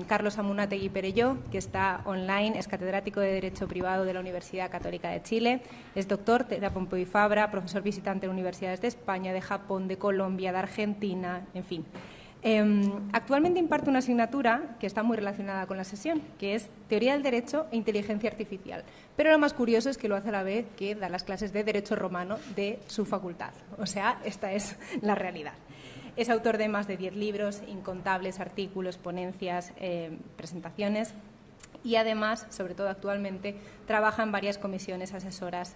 Carlos Amunátegui Perelló, que está online, es catedrático de Derecho Privado de la Universidad Católica de Chile, es doctor de la Pompeu Fabra, profesor visitante en universidades de España, de Japón, de Colombia, de Argentina, en fin. Actualmente imparte una asignatura que está muy relacionada con la sesión, que es Teoría del Derecho e Inteligencia Artificial. Pero lo más curioso es que lo hace a la vez que da las clases de Derecho Romano de su facultad. O sea, esta es la realidad. Es autor de más de 10 libros, incontables artículos, ponencias, presentaciones y además, sobre todo actualmente, trabaja en varias comisiones asesoras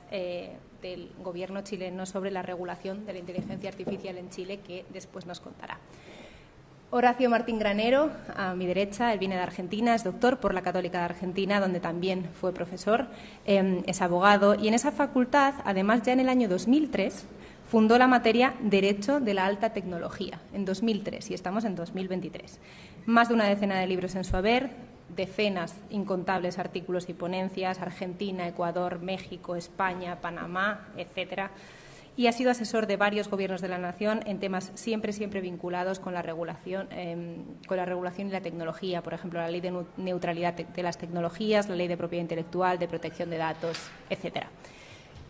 del Gobierno chileno sobre la regulación de la inteligencia artificial en Chile, que después nos contará. Horacio Martín Granero, a mi derecha, él viene de Argentina, es doctor por la Católica de Argentina, donde también fue profesor, es abogado y en esa facultad, además ya en el año 2003, fundó la materia Derecho de la Alta Tecnología, en 2003, y estamos en 2023. Más de una decena de libros en su haber, decenas, incontables artículos y ponencias, Argentina, Ecuador, México, España, Panamá, etcétera. Y ha sido asesor de varios gobiernos de la nación en temas siempre vinculados con la regulación y la tecnología, por ejemplo, la ley de neutralidad de las tecnologías, la ley de propiedad intelectual, de protección de datos, etcétera.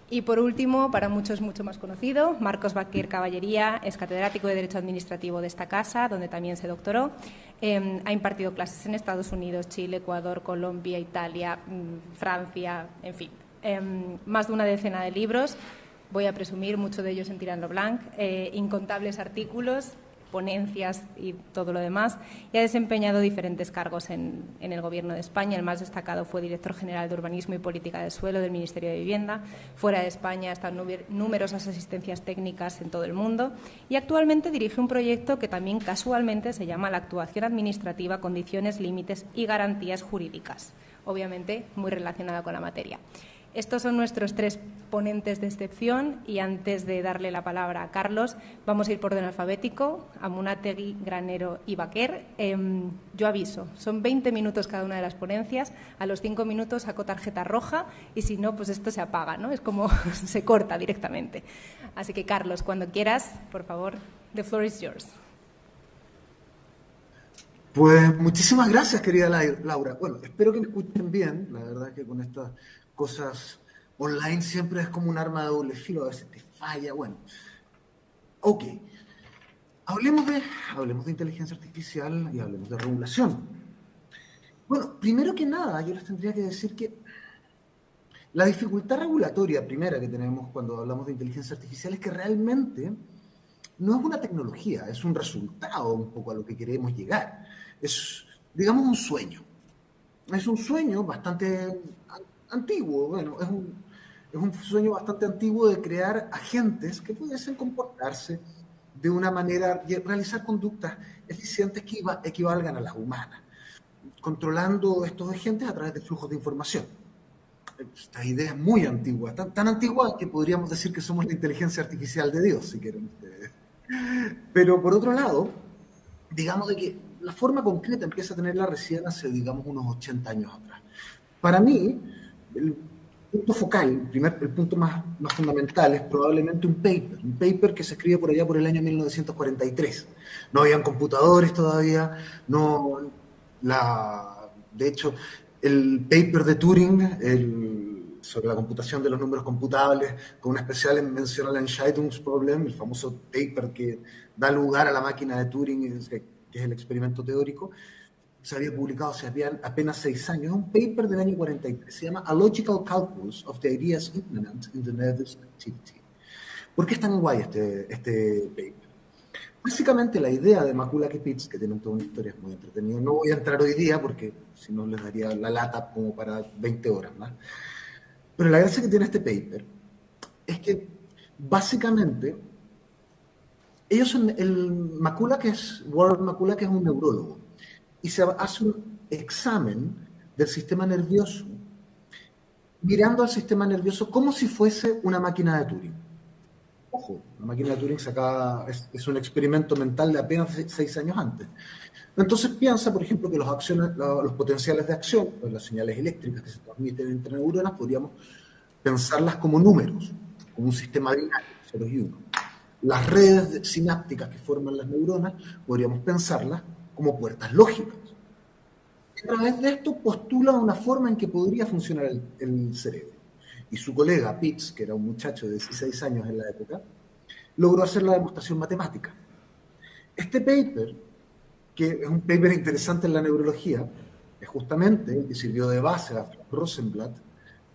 Y, por último, para muchos mucho más conocido, Marcos Baquer Caballería es catedrático de Derecho Administrativo de esta casa, donde también se doctoró. Ha impartido clases en Estados Unidos, Chile, Ecuador, Colombia, Italia, Francia, en fin. Más de una decena de libros, voy a presumir, muchos de ellos en Tirant lo Blanc, incontables artículos, ponencias y todo lo demás, y ha desempeñado diferentes cargos en el Gobierno de España. El más destacado fue director general de Urbanismo y Política del Suelo del Ministerio de Vivienda. Fuera de España están numerosas asistencias técnicas en todo el mundo y actualmente dirige un proyecto que también casualmente se llama la Actuación Administrativa, Condiciones, Límites y Garantías Jurídicas, obviamente muy relacionada con la materia. Estos son nuestros tres ponentes de excepción y antes de darle la palabra a Carlos, vamos a ir por orden alfabético, Amunátegui, Granero y Baquer. Yo aviso, son 20 minutos cada una de las ponencias, a los 5 minutos saco tarjeta roja y si no, pues esto se apaga, ¿no? Es como se corta directamente. Así que, Carlos, cuando quieras, por favor, the floor is yours. Pues muchísimas gracias, querida Laura. Bueno, espero que me escuchen bien. La verdad es que con estas cosas online siempre es como un arma de doble filo, a veces te falla. Bueno, ok. Hablemos de inteligencia artificial y hablemos de regulación. Bueno, primero que nada, yo les tendría que decir que la dificultad regulatoria primera que tenemos cuando hablamos de inteligencia artificial es que realmente no es una tecnología, es un resultado un poco a lo que queremos llegar. Es, digamos, un sueño. Es un sueño bastante antiguo, bueno, es un sueño bastante antiguo de crear agentes que pudiesen comportarse de una manera, realizar conductas eficientes que equivalgan a las humanas, controlando estos agentes a través de flujos de información. Esta idea es muy antigua, tan antigua que podríamos decir que somos la inteligencia artificial de Dios, si quieren ustedes. Pero por otro lado, digamos de que la forma concreta empieza a tenerla recién hace, digamos, unos 80 años atrás. Para mí, el punto focal, el punto más fundamental es probablemente un paper que se escribe por allá por el año 1943. No habían computadores todavía, de hecho, el paper de Turing, sobre la computación de los números computables, con una especial mención al Entscheidungsproblem, el famoso paper que da lugar a la máquina de Turing, que es el experimento teórico, se había publicado hace apenas 6 años. Es un paper del año 43, se llama A Logical Calculus of the Ideas Implemented in the Nervous Activity. ¿Por qué es tan guay este paper? Básicamente la idea de Maculaki-Pitts, que tienen toda una historia muy entretenida, no voy a entrar hoy día porque si no les daría la lata como para 20 horas más. Pero la gracia que tiene este paper es que básicamente ellos son Warren Maculaki es un neurólogo y se hace un examen del sistema nervioso mirando al sistema nervioso como si fuese una máquina de Turing. Ojo, la máquina de Turing es un experimento mental de apenas 6 años antes. Entonces piensa, por ejemplo, que los potenciales de acción, pues las señales eléctricas que se transmiten entre neuronas, podríamos pensarlas como números, como un sistema binario, ceros y unos. Las redes sinápticas que forman las neuronas, podríamos pensarlas como puertas lógicas. a través de esto postula una forma en que podría funcionar el cerebro. Y su colega Pitts, que era un muchacho de 16 años en la época, logró hacer la demostración matemática. Este paper, que es un paper interesante en la neurología, es justamente el que sirvió de base a Frank Rosenblatt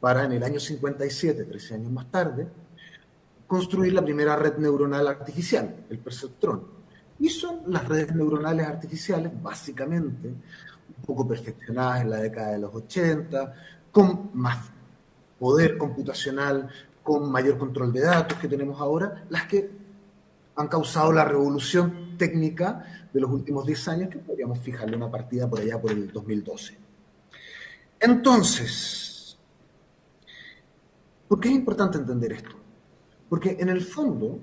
para, en el año 57, 13 años más tarde, construir la primera red neuronal artificial, el perceptrón. Y son las redes neuronales artificiales, básicamente, un poco perfeccionadas en la década de los 80, con más poder computacional, con mayor control de datos que tenemos ahora, las que han causado la revolución técnica de los últimos 10 años, que podríamos fijarle una partida por allá por el 2012. Entonces, ¿por qué es importante entender esto? Porque en el fondo,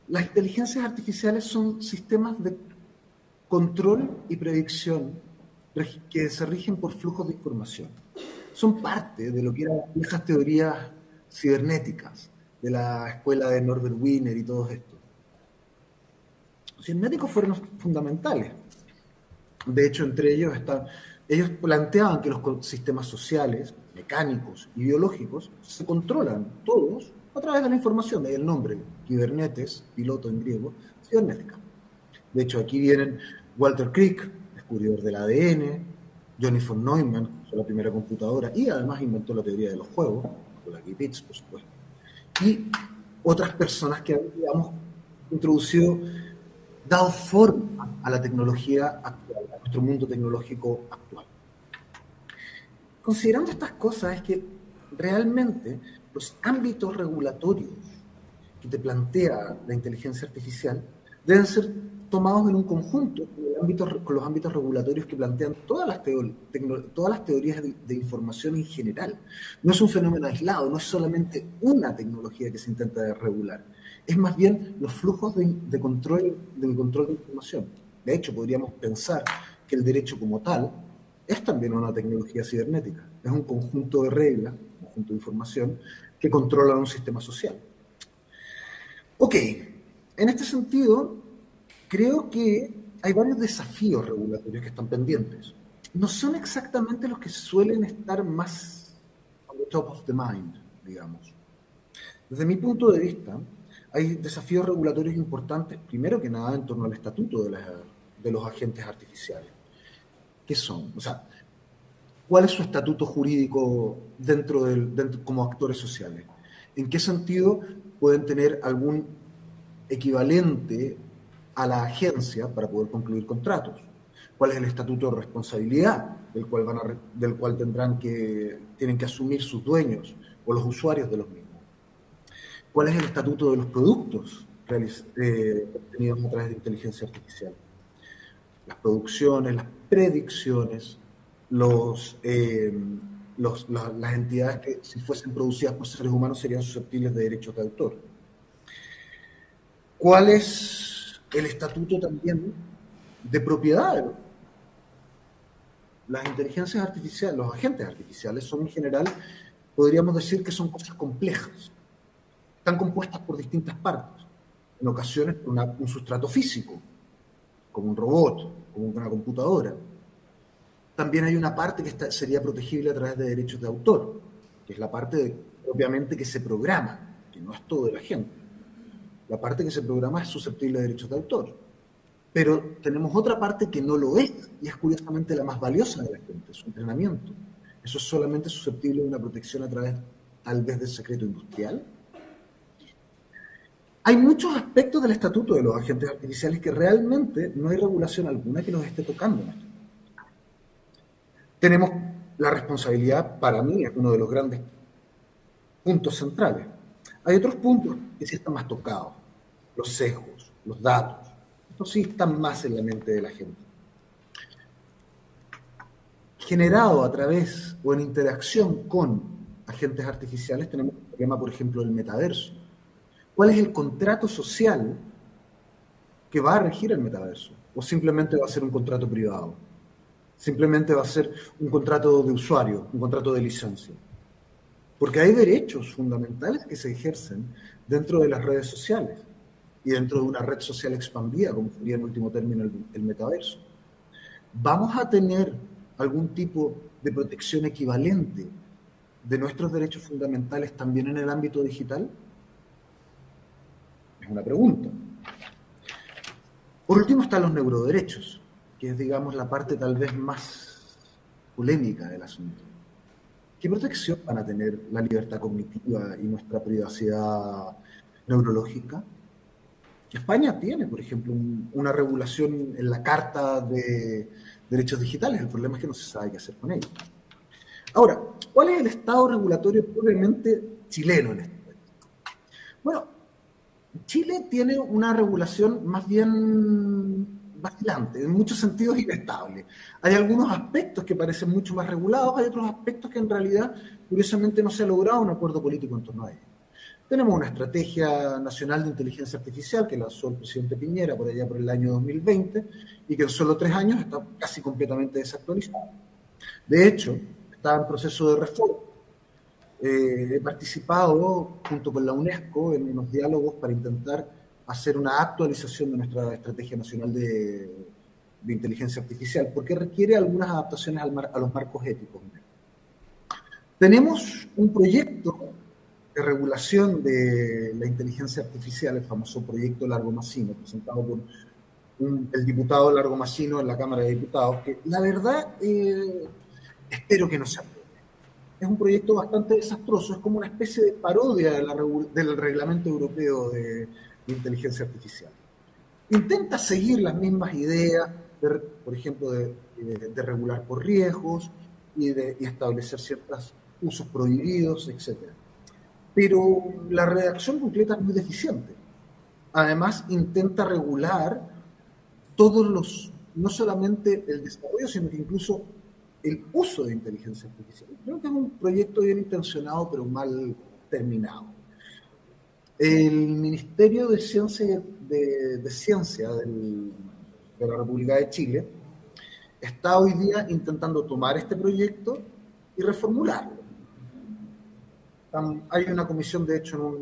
las inteligencias artificiales son sistemas de control y predicción que se rigen por flujos de información. Son parte de lo que eran las viejas teorías cibernéticas de la escuela de Norbert Wiener y todo esto. Los cibernéticos fueron fundamentales. De hecho, entre ellos ellos planteaban que los sistemas sociales, mecánicos y biológicos se controlan todos a través de la información, de ahí el nombre, Kibernetes, piloto en griego, cibernética. De hecho, aquí vienen Walter Crick, descubridor del ADN, Johnny von Neumann, la primera computadora, y además inventó la teoría de los juegos, con la Pitts, por supuesto, y otras personas que han, digamos, introducido, dado forma a la tecnología actual, a nuestro mundo tecnológico actual. Considerando estas cosas, es que realmente los ámbitos regulatorios que te plantea la inteligencia artificial deben ser tomados en un conjunto con los ámbitos regulatorios que plantean todas las teorías de información en general. No es un fenómeno aislado, no es solamente una tecnología que se intenta regular, es más bien los flujos de control de información. De hecho, podríamos pensar que el derecho como tal es también una tecnología cibernética, es un conjunto de reglas, un conjunto de información que controlan un sistema social. Ok, en este sentido, creo que hay varios desafíos regulatorios que están pendientes. No son exactamente los que suelen estar más on the top of the mind, digamos. Desde mi punto de vista, hay desafíos regulatorios importantes, primero que nada, en torno al estatuto de los agentes artificiales. ¿Qué son? O sea, ¿cuál es su estatuto jurídico dentro como actores sociales? ¿En qué sentido pueden tener algún equivalente a la agencia para poder concluir contratos? ¿Cuál es el estatuto de responsabilidad del cual tienen que asumir sus dueños o los usuarios de los mismos? ¿Cuál es el estatuto de los productos obtenidos a través de inteligencia artificial? Las producciones, las predicciones, las entidades que, si fuesen producidas por seres humanos, serían susceptibles de derechos de autor. ¿Cuál es el estatuto también de propiedad? Las inteligencias artificiales, los agentes artificiales son en general, podríamos decir que son cosas complejas. Están compuestas por distintas partes. En ocasiones por un sustrato físico, como un robot, como una computadora. También hay una parte que sería protegible a través de derechos de autor, que es la parte propiamente que se programa, que no es todo el agente. La parte que se programa es susceptible de derechos de autor. Pero tenemos otra parte que no lo es, y es curiosamente la más valiosa de la gente, su entrenamiento. Eso es solamente susceptible de una protección a través, tal vez, del secreto industrial. Hay muchos aspectos del estatuto de los agentes artificiales que realmente no hay regulación alguna que los esté tocando. Tenemos la responsabilidad, para mí, es uno de los grandes puntos centrales. Hay otros puntos que sí están más tocados, los sesgos, los datos. Estos sí están más en la mente de la gente. Generado a través o en interacción con agentes artificiales, tenemos el problema, por ejemplo, del metaverso. ¿Cuál es el contrato social que va a regir el metaverso? ¿O simplemente va a ser un contrato privado? Simplemente va a ser un contrato de usuario, un contrato de licencia. Porque hay derechos fundamentales que se ejercen dentro de las redes sociales. y dentro de una red social expandida, como sería en último término el metaverso. ¿Vamos a tener algún tipo de protección equivalente de nuestros derechos fundamentales también en el ámbito digital? Es una pregunta. Por último están los neuroderechos, que es, digamos, la parte tal vez más polémica del asunto. ¿Qué protección van a tener la libertad cognitiva y nuestra privacidad neurológica? España tiene, por ejemplo, una regulación en la Carta de Derechos Digitales. El problema es que no se sabe qué hacer con ella. Ahora, ¿cuál es el estado regulatorio probablemente chileno en esto? Bueno, Chile tiene una regulación más bien vacilante, en muchos sentidos inestable. Hay algunos aspectos que parecen mucho más regulados, hay otros aspectos que en realidad, curiosamente, no se ha logrado un acuerdo político en torno a ellos. Tenemos una estrategia nacional de inteligencia artificial que lanzó el presidente Piñera por allá por el año 2020 y que en solo 3 años está casi completamente desactualizada. De hecho, está en proceso de reforma. He participado junto con la UNESCO en unos diálogos para intentar hacer una actualización de nuestra Estrategia Nacional de Inteligencia Artificial, porque requiere algunas adaptaciones a los marcos éticos. Tenemos un proyecto de regulación de la inteligencia artificial, el famoso proyecto Largo Massino, presentado por el diputado Largo Massino en la Cámara de Diputados, que la verdad espero que no se apruebe. Es un proyecto bastante desastroso, es como una especie de parodia del reglamento europeo de inteligencia artificial. Intenta seguir las mismas ideas, por ejemplo, de regular por riesgos y establecer ciertos usos prohibidos, etc. Pero la redacción completa es muy deficiente. Además, intenta regular no solamente el desarrollo, sino que incluso el uso de inteligencia artificial. Creo que es un proyecto bien intencionado, pero mal terminado. El Ministerio de Ciencia, de la República de Chile está hoy día intentando tomar este proyecto y reformularlo. Hay una comisión, de hecho,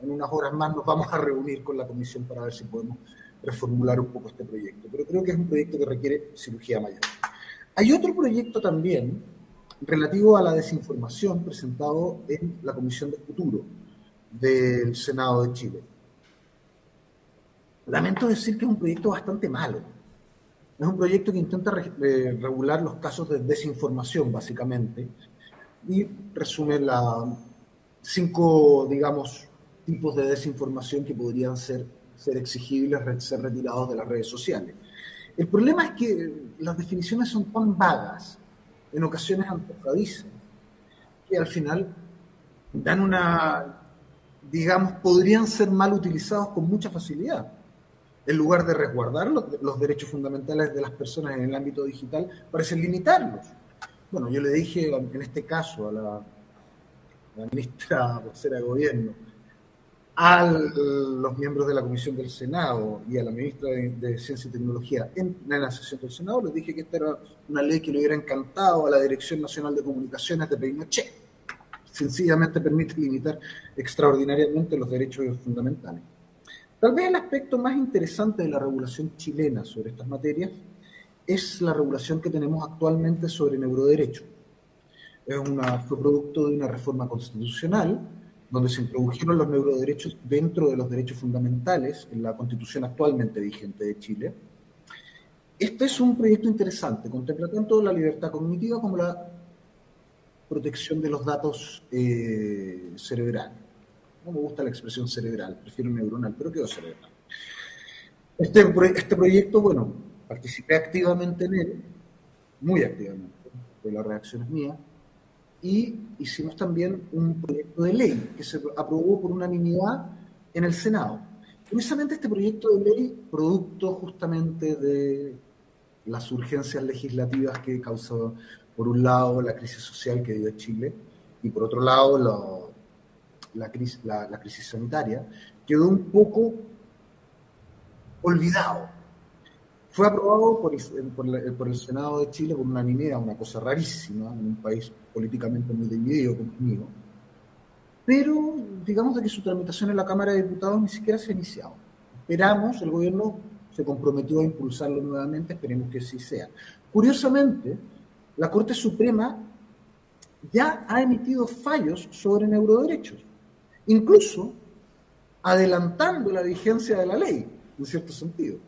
en unas horas más nos vamos a reunir con la comisión para ver si podemos reformular un poco este proyecto. Pero creo que es un proyecto que requiere cirugía mayor. Hay otro proyecto también relativo a la desinformación presentado en la Comisión de Futuro del Senado de Chile. Lamento decir que es un proyecto bastante malo. Es un proyecto que intenta regular los casos de desinformación, básicamente, y resume 5, digamos, tipos de desinformación que podrían ser exigibles, ser retirados de las redes sociales. El problema es que las definiciones son tan vagas, en ocasiones antojadizas, que al final podrían ser mal utilizados con mucha facilidad. En lugar de resguardar los derechos fundamentales de las personas en el ámbito digital, parecen limitarlos. Bueno, yo le dije en este caso a la ministra vocera de Gobierno, a los miembros de la Comisión del Senado y a la ministra de Ciencia y Tecnología en la sesión del Senado, les dije que esta era una ley que le hubiera encantado a la Dirección Nacional de Comunicaciones de Pinochet. Sencillamente permite limitar extraordinariamente los derechos fundamentales. Tal vez el aspecto más interesante de la regulación chilena sobre estas materias es la regulación que tenemos actualmente sobre neuroderecho. Fue producto de una reforma constitucional donde se introdujeron los neuroderechos dentro de los derechos fundamentales en la Constitución actualmente vigente de Chile. Este es un proyecto interesante, contempla tanto la libertad cognitiva como la protección de los datos cerebrales. No me gusta la expresión cerebral, prefiero neuronal, pero quedó cerebral. Este proyecto, bueno, participé activamente en él, muy activamente, de la redacción es mía, y hicimos también un proyecto de ley que se aprobó por unanimidad en el Senado. Curiosamente, este proyecto de ley, producto justamente de las urgencias legislativas que causó, por un lado, la crisis social que vive Chile, y por otro lado, la crisis sanitaria, quedó un poco olvidado. Fue aprobado por el Senado de Chile por unanimidad, una cosa rarísima en un país políticamente muy dividido como el mío, pero digamos de que su tramitación en la Cámara de Diputados ni siquiera se ha iniciado. Esperamos, el gobierno se comprometió a impulsarlo nuevamente, esperemos que sí sea. Curiosamente, la Corte Suprema ya ha emitido fallos sobre neuroderechos, incluso adelantando la vigencia de la ley, en cierto sentido.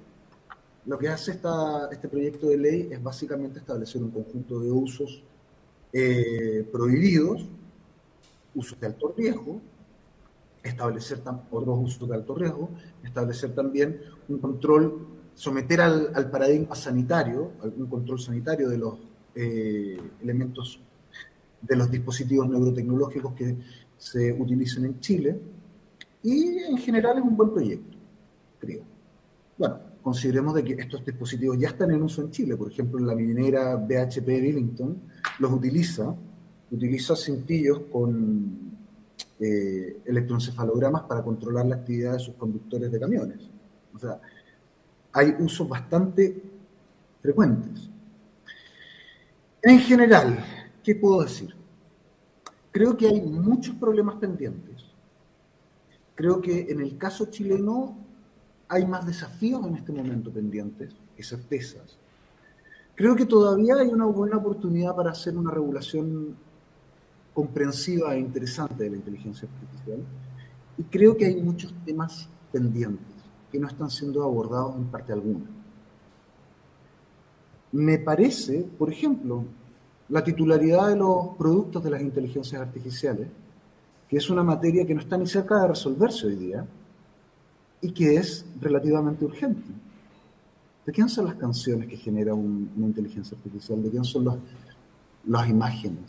Lo que hace este proyecto de ley es básicamente establecer un conjunto de usos prohibidos, usos de alto riesgo, establecer otros usos de alto riesgo, establecer también un control, someter al paradigma sanitario, un control sanitario de los elementos, de los dispositivos neurotecnológicos que se utilizan en Chile, y en general es un buen proyecto, creo. Bueno, consideremos de que estos dispositivos ya están en uso en Chile. Por ejemplo, la minera BHP Billington los utiliza cintillos con electroencefalogramas para controlar la actividad de sus conductores de camiones. O sea, hay usos bastante frecuentes. En general, ¿qué puedo decir? Creo que hay muchos problemas pendientes. Creo que en el caso chileno hay más desafíos en este momento pendientes que certezas. Creo que todavía hay una buena oportunidad para hacer una regulación comprensiva e interesante de la inteligencia artificial. Y creo que hay muchos temas pendientes que no están siendo abordados en parte alguna. Me parece, por ejemplo, la titularidad de los productos de las inteligencias artificiales, que es una materia que no está ni cerca de resolverse hoy día y que es relativamente urgente. ¿De quién son las canciones que genera una inteligencia artificial? ¿De quién son las imágenes?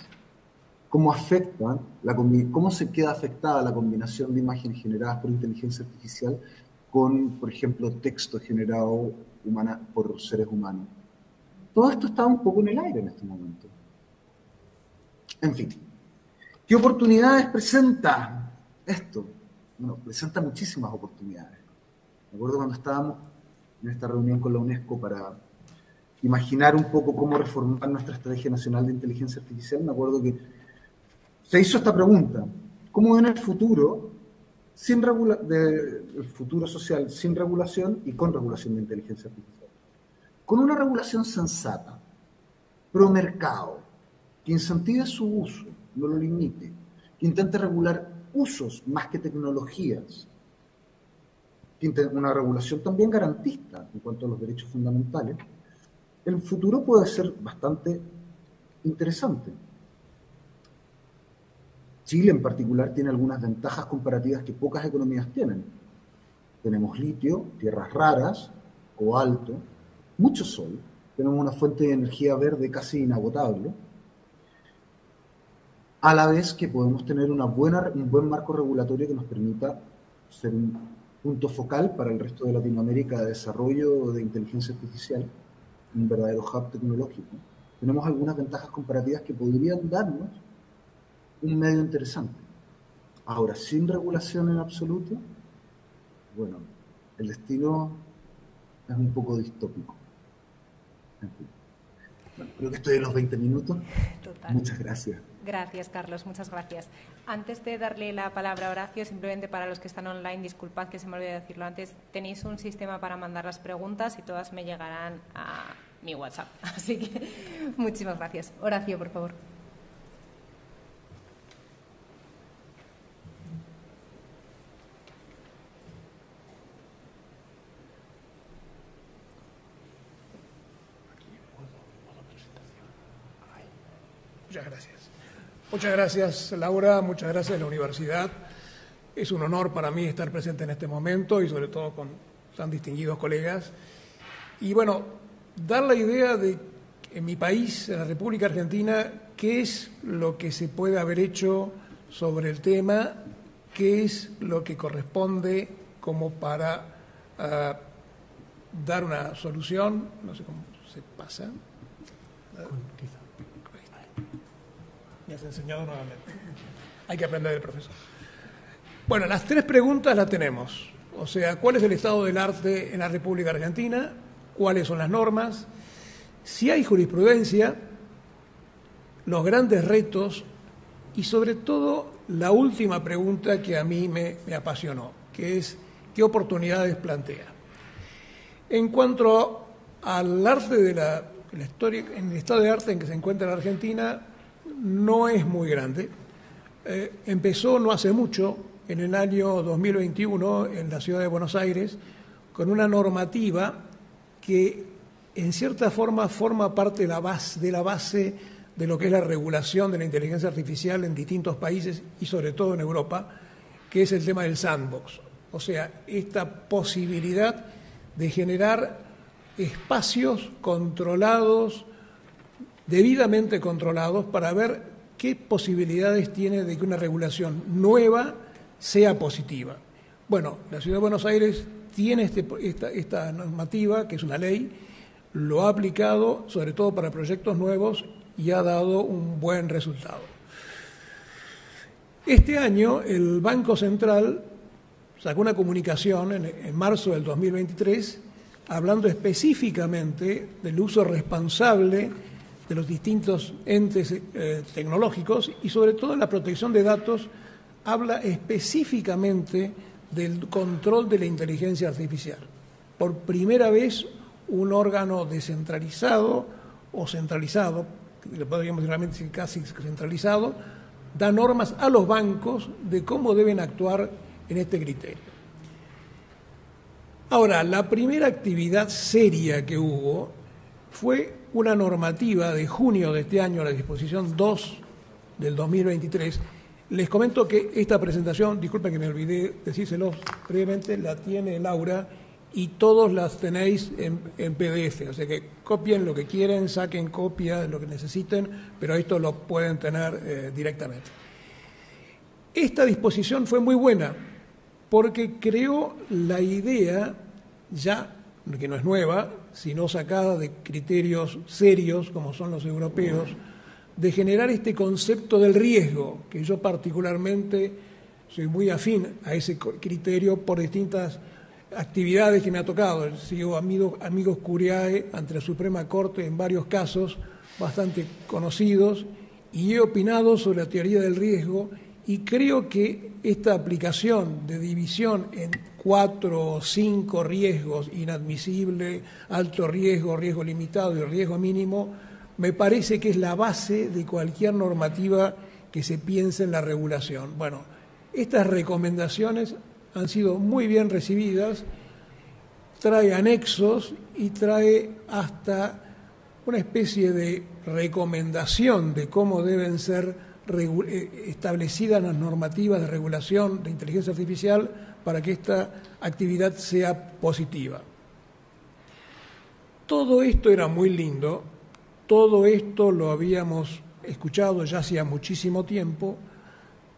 ¿Cómo afecta, cómo se queda afectada la combinación de imágenes generadas por inteligencia artificial con, por ejemplo, texto generado por seres humanos? Todo esto está un poco en el aire en este momento. En fin, ¿qué oportunidades presenta esto? Bueno, presenta muchísimas oportunidades. Me acuerdo cuando estábamos en esta reunión con la UNESCO para imaginar un poco cómo reformar nuestra Estrategia Nacional de Inteligencia Artificial, me acuerdo que se hizo esta pregunta: ¿cómo ven el futuro el futuro social sin regulación y con regulación de inteligencia artificial? Con una regulación sensata, pro mercado, que incentive su uso, no lo limite, que intente regular usos más que tecnologías, una regulación también garantista en cuanto a los derechos fundamentales, el futuro puede ser bastante interesante. Chile en particular tiene algunas ventajas comparativas que pocas economías tienen. Tenemos litio, tierras raras, cobalto, mucho sol, tenemos una fuente de energía verde casi inagotable, a la vez que podemos tener un buen marco regulatorio que nos permita ser un punto focal para el resto de Latinoamérica de desarrollo de inteligencia artificial, un verdadero hub tecnológico. Tenemos algunas ventajas comparativas que podrían darnos un medio interesante. Ahora, sin regulación en absoluto, bueno, el destino es un poco distópico. En fin. Bueno, creo que estoy en los 20 minutos. Total. Muchas gracias. Gracias, Carlos, muchas gracias. Antes de darle la palabra a Horacio, simplemente para los que están online, disculpad que se me olvidó decirlo antes, tenéis un sistema para mandar las preguntas y todas me llegarán a mi WhatsApp. Así que muchísimas gracias. Horacio, por favor. Muchas gracias. Muchas gracias, Laura, muchas gracias a la universidad. Es un honor para mí estar presente en este momento y sobre todo con tan distinguidos colegas. Y bueno, dar la idea de, en mi país, en la República Argentina, qué es lo que se puede haber hecho sobre el tema, qué es lo que corresponde como para dar una solución. No sé cómo se pasa. Me has enseñado nuevamente. Hay que aprender del profesor. Bueno, las tres preguntas las tenemos. O sea, ¿cuál es el estado del arte en la República Argentina? ¿Cuáles son las normas? Si hay jurisprudencia, los grandes retos y sobre todo la última pregunta que a mí me apasionó, que es qué oportunidades plantea. En cuanto al arte de la historia, en el estado de arte en que se encuentra la Argentina, no es muy grande. Empezó no hace mucho, en el año 2021, en la ciudad de Buenos Aires, con una normativa que en cierta forma forma parte de la base de lo que es la regulación de la inteligencia artificial en distintos países y sobre todo en Europa, que es el tema del sandbox. O sea, esta posibilidad de generar espacios controlados, debidamente controlados, para ver qué posibilidades tiene de que una regulación nueva sea positiva. Bueno, la Ciudad de Buenos Aires tiene esta normativa, que es una ley, lo ha aplicado sobre todo para proyectos nuevos y ha dado un buen resultado. Este año el Banco Central sacó una comunicación en marzo del 2023 hablando específicamente del uso responsable de los distintos entes tecnológicos y sobre todo en la protección de datos, habla específicamente del control de la inteligencia artificial. Por primera vez, un órgano descentralizado o centralizado, le podríamos realmente decir casi centralizado, da normas a los bancos de cómo deben actuar en este criterio. Ahora, la primera actividad seria que hubo fue una normativa de junio de este año, la disposición 2 del 2023. Les comento que esta presentación, disculpen que me olvidé decírselo previamente, la tiene Laura y todos las tenéis en PDF, o sea que copien lo que quieren, saquen copia de lo que necesiten, pero esto lo pueden tener directamente. Esta disposición fue muy buena porque creó la idea, ya que no es nueva, sino sacada de criterios serios como son los europeos, de generar este concepto del riesgo, que yo particularmente soy muy afín a ese criterio por distintas actividades que me ha tocado. Sigo amigos curiae ante la Suprema Corte en varios casos bastante conocidos y he opinado sobre la teoría del riesgo y creo que esta aplicación de división en 4 o 5 riesgos, inadmisible, alto riesgo, riesgo limitado y riesgo mínimo, me parece que es la base de cualquier normativa que se piense en la regulación. Bueno, estas recomendaciones han sido muy bien recibidas, trae anexos y trae hasta una especie de recomendación de cómo deben ser establecidas las normativas de regulación de inteligencia artificial para que esta actividad sea positiva. Todo esto era muy lindo, todo esto lo habíamos escuchado ya hacía muchísimo tiempo,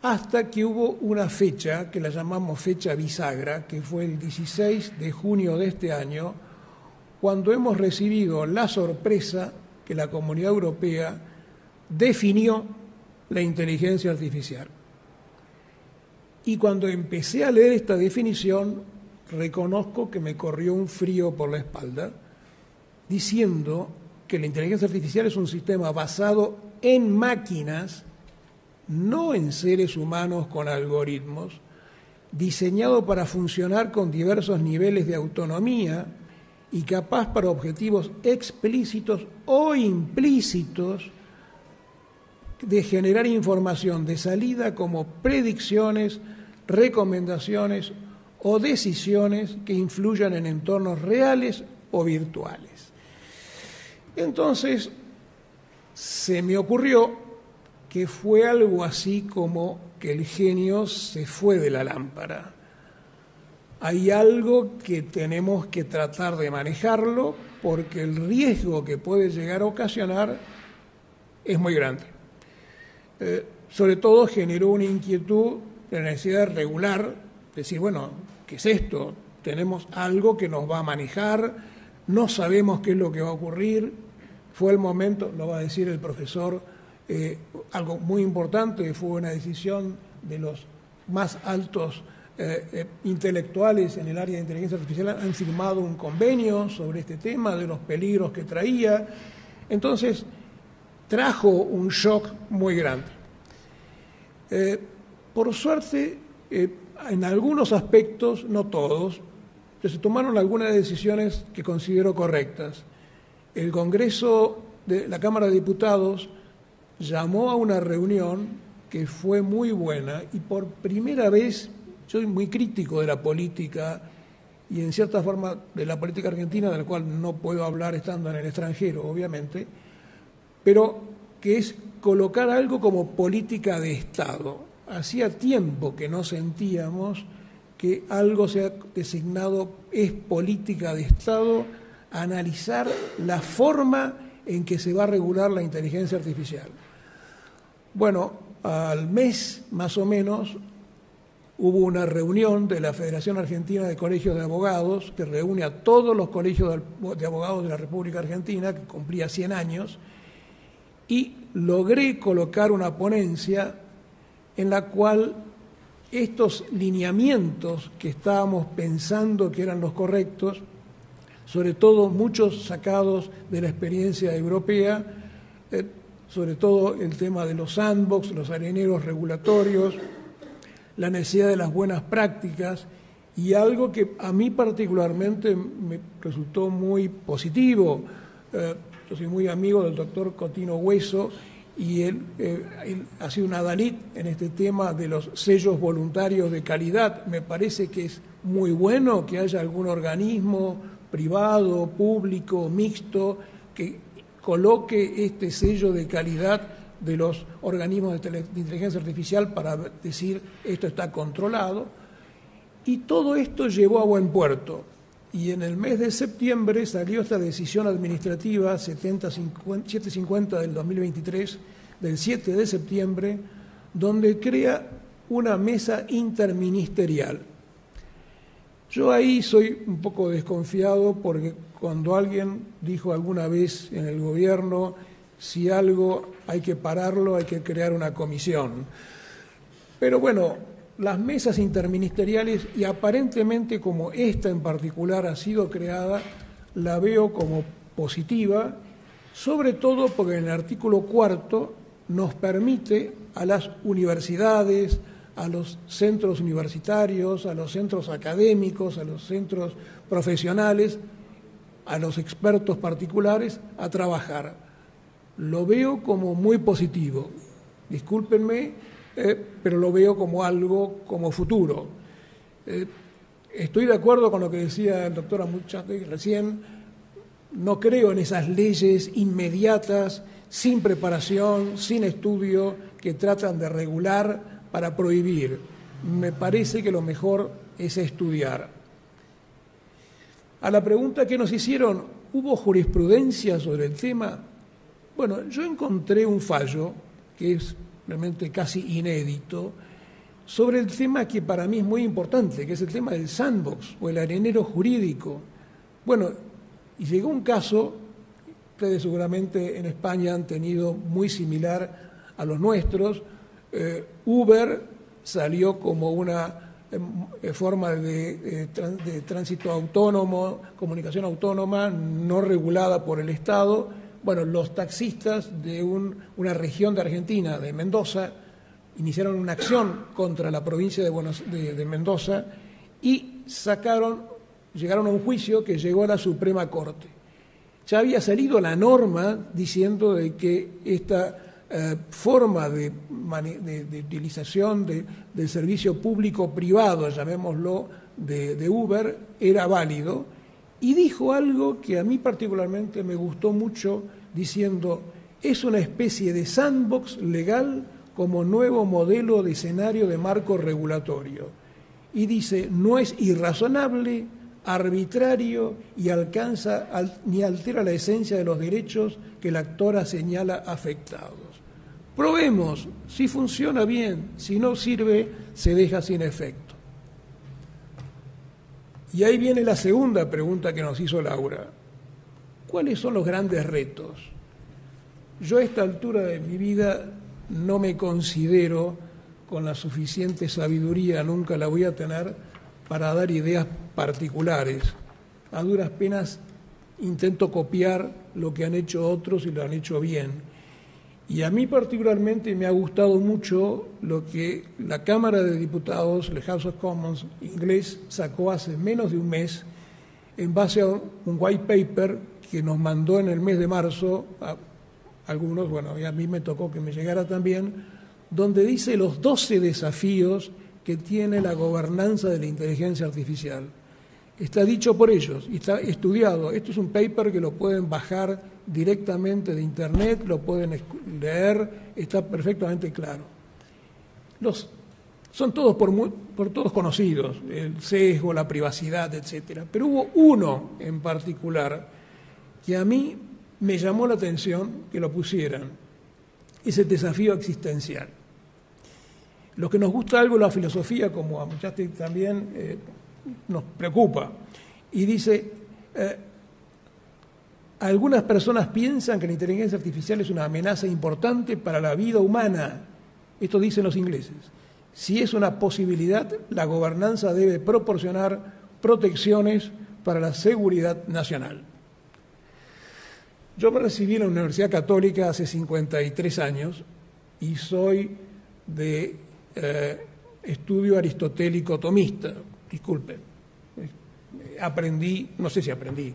hasta que hubo una fecha que la llamamos fecha bisagra, que fue el 16 de junio de este año, cuando hemos recibido la sorpresa que la Comunidad Europea definió la inteligencia artificial. Y cuando empecé a leer esta definición, reconozco que me corrió un frío por la espalda, diciendo que la inteligencia artificial es un sistema basado en máquinas, no en seres humanos con algoritmos, diseñado para funcionar con diversos niveles de autonomía y capaz para objetivos explícitos o implícitos de generar información de salida como predicciones, recomendaciones o decisiones que influyan en entornos reales o virtuales. Entonces, se me ocurrió que fue algo así como que el genio se fue de la lámpara. Hay algo que tenemos que tratar de manejarlo porque el riesgo que puede llegar a ocasionar es muy grande. Sobre todo generó una inquietud de la necesidad de regular, decir, bueno, ¿qué es esto? Tenemos algo que nos va a manejar, no sabemos qué es lo que va a ocurrir. Fue el momento, lo va a decir el profesor, algo muy importante, fue una decisión de los más altos intelectuales en el área de inteligencia artificial, han firmado un convenio sobre este tema, de los peligros que traía. Entonces, trajo un shock muy grande. Por suerte, en algunos aspectos, no todos, se tomaron algunas decisiones que considero correctas. El Congreso de la Cámara de Diputados llamó a una reunión que fue muy buena y por primera vez, soy muy crítico de la política y en cierta forma de la política argentina, de la cual no puedo hablar estando en el extranjero, obviamente, pero que es colocar algo como política de Estado. Hacía tiempo que no sentíamos que algo sea designado es política de Estado, analizar la forma en que se va a regular la inteligencia artificial. Bueno, al mes más o menos hubo una reunión de la Federación Argentina de Colegios de Abogados, que reúne a todos los colegios de abogados de la República Argentina, que cumplía 100 años, y logré colocar una ponencia en la cual estos lineamientos que estábamos pensando que eran los correctos, sobre todo muchos sacados de la experiencia europea, sobre todo el tema de los sandbox, los areneros regulatorios, la necesidad de las buenas prácticas y algo que a mí particularmente me resultó muy positivo. Yo soy muy amigo del doctor Cotino Hueso y él ha sido un adalid en este tema de los sellos voluntarios de calidad. Me parece que es muy bueno que haya algún organismo privado, público, mixto, que coloque este sello de calidad de los organismos de inteligencia artificial para decir esto está controlado. Y todo esto llevó a buen puerto. Y en el mes de septiembre salió esta decisión administrativa 750 del 2023, del 7 de septiembre, donde crea una mesa interministerial. Yo ahí soy un poco desconfiado porque cuando alguien dijo alguna vez en el gobierno, si algo hay que pararlo, hay que crear una comisión. Pero bueno, las mesas interministeriales, y aparentemente como esta en particular ha sido creada, la veo como positiva, sobre todo porque en el artículo 4 nos permite a las universidades, a los centros universitarios, a los centros académicos, a los centros profesionales, a los expertos particulares, a trabajar. Lo veo como muy positivo. Discúlpenme, pero lo veo como algo, como futuro. Estoy de acuerdo con lo que decía el doctor Amuchate recién. No creo en esas leyes inmediatas, sin preparación, sin estudio, que tratan de regular para prohibir. Me parece que lo mejor es estudiar. A la pregunta que nos hicieron, ¿hubo jurisprudencia sobre el tema? Bueno, yo encontré un fallo que es realmente casi inédito sobre el tema que para mí es muy importante, que es el tema del sandbox o el arenero jurídico. Bueno, y llegó un caso, ustedes seguramente en España han tenido muy similar a los nuestros. Uber salió como una forma de tránsito autónomo, comunicación autónoma, no regulada por el Estado. Bueno, los taxistas de una región de Argentina, de Mendoza, iniciaron una acción contra la provincia de Mendoza y llegaron a un juicio que llegó a la Suprema Corte. Ya había salido la norma diciendo de que esta forma de utilización del servicio público-privado, llamémoslo, de Uber, era válido, y dijo algo que a mí particularmente me gustó mucho, diciendo, es una especie de sandbox legal como nuevo modelo de escenario de marco regulatorio. Y dice, no es irrazonable, arbitrario y ni altera la esencia de los derechos que la actora señala afectados. Probemos, si funciona bien, si no sirve, se deja sin efecto. Y ahí viene la segunda pregunta que nos hizo Laura. ¿Cuáles son los grandes retos? Yo a esta altura de mi vida no me considero con la suficiente sabiduría, nunca la voy a tener, para dar ideas particulares. A duras penas intento copiar lo que han hecho otros y lo han hecho bien. Y a mí particularmente me ha gustado mucho lo que la Cámara de Diputados, el House of Commons inglés, sacó hace menos de un mes en base a un white paper que nos mandó en el mes de marzo a algunos, bueno, y a mí me tocó que me llegara también, donde dice los 12 desafíos que tiene la gobernanza de la inteligencia artificial. Está dicho por ellos y está estudiado. Esto es un paper que lo pueden bajar directamente de internet, lo pueden leer, está perfectamente claro. Son todos por todos conocidos, el sesgo, la privacidad, etcétera. Pero hubo uno en particular que a mí me llamó la atención que lo pusieran. Es el desafío existencial. Lo que nos gusta algo la filosofía, como a muchachos también, nos preocupa. Y dice, algunas personas piensan que la inteligencia artificial es una amenaza importante para la vida humana. Esto dicen los ingleses. Si es una posibilidad, la gobernanza debe proporcionar protecciones para la seguridad nacional. Yo me recibí en la Universidad Católica hace 53 años y soy de estudio aristotélico tomista. Disculpen,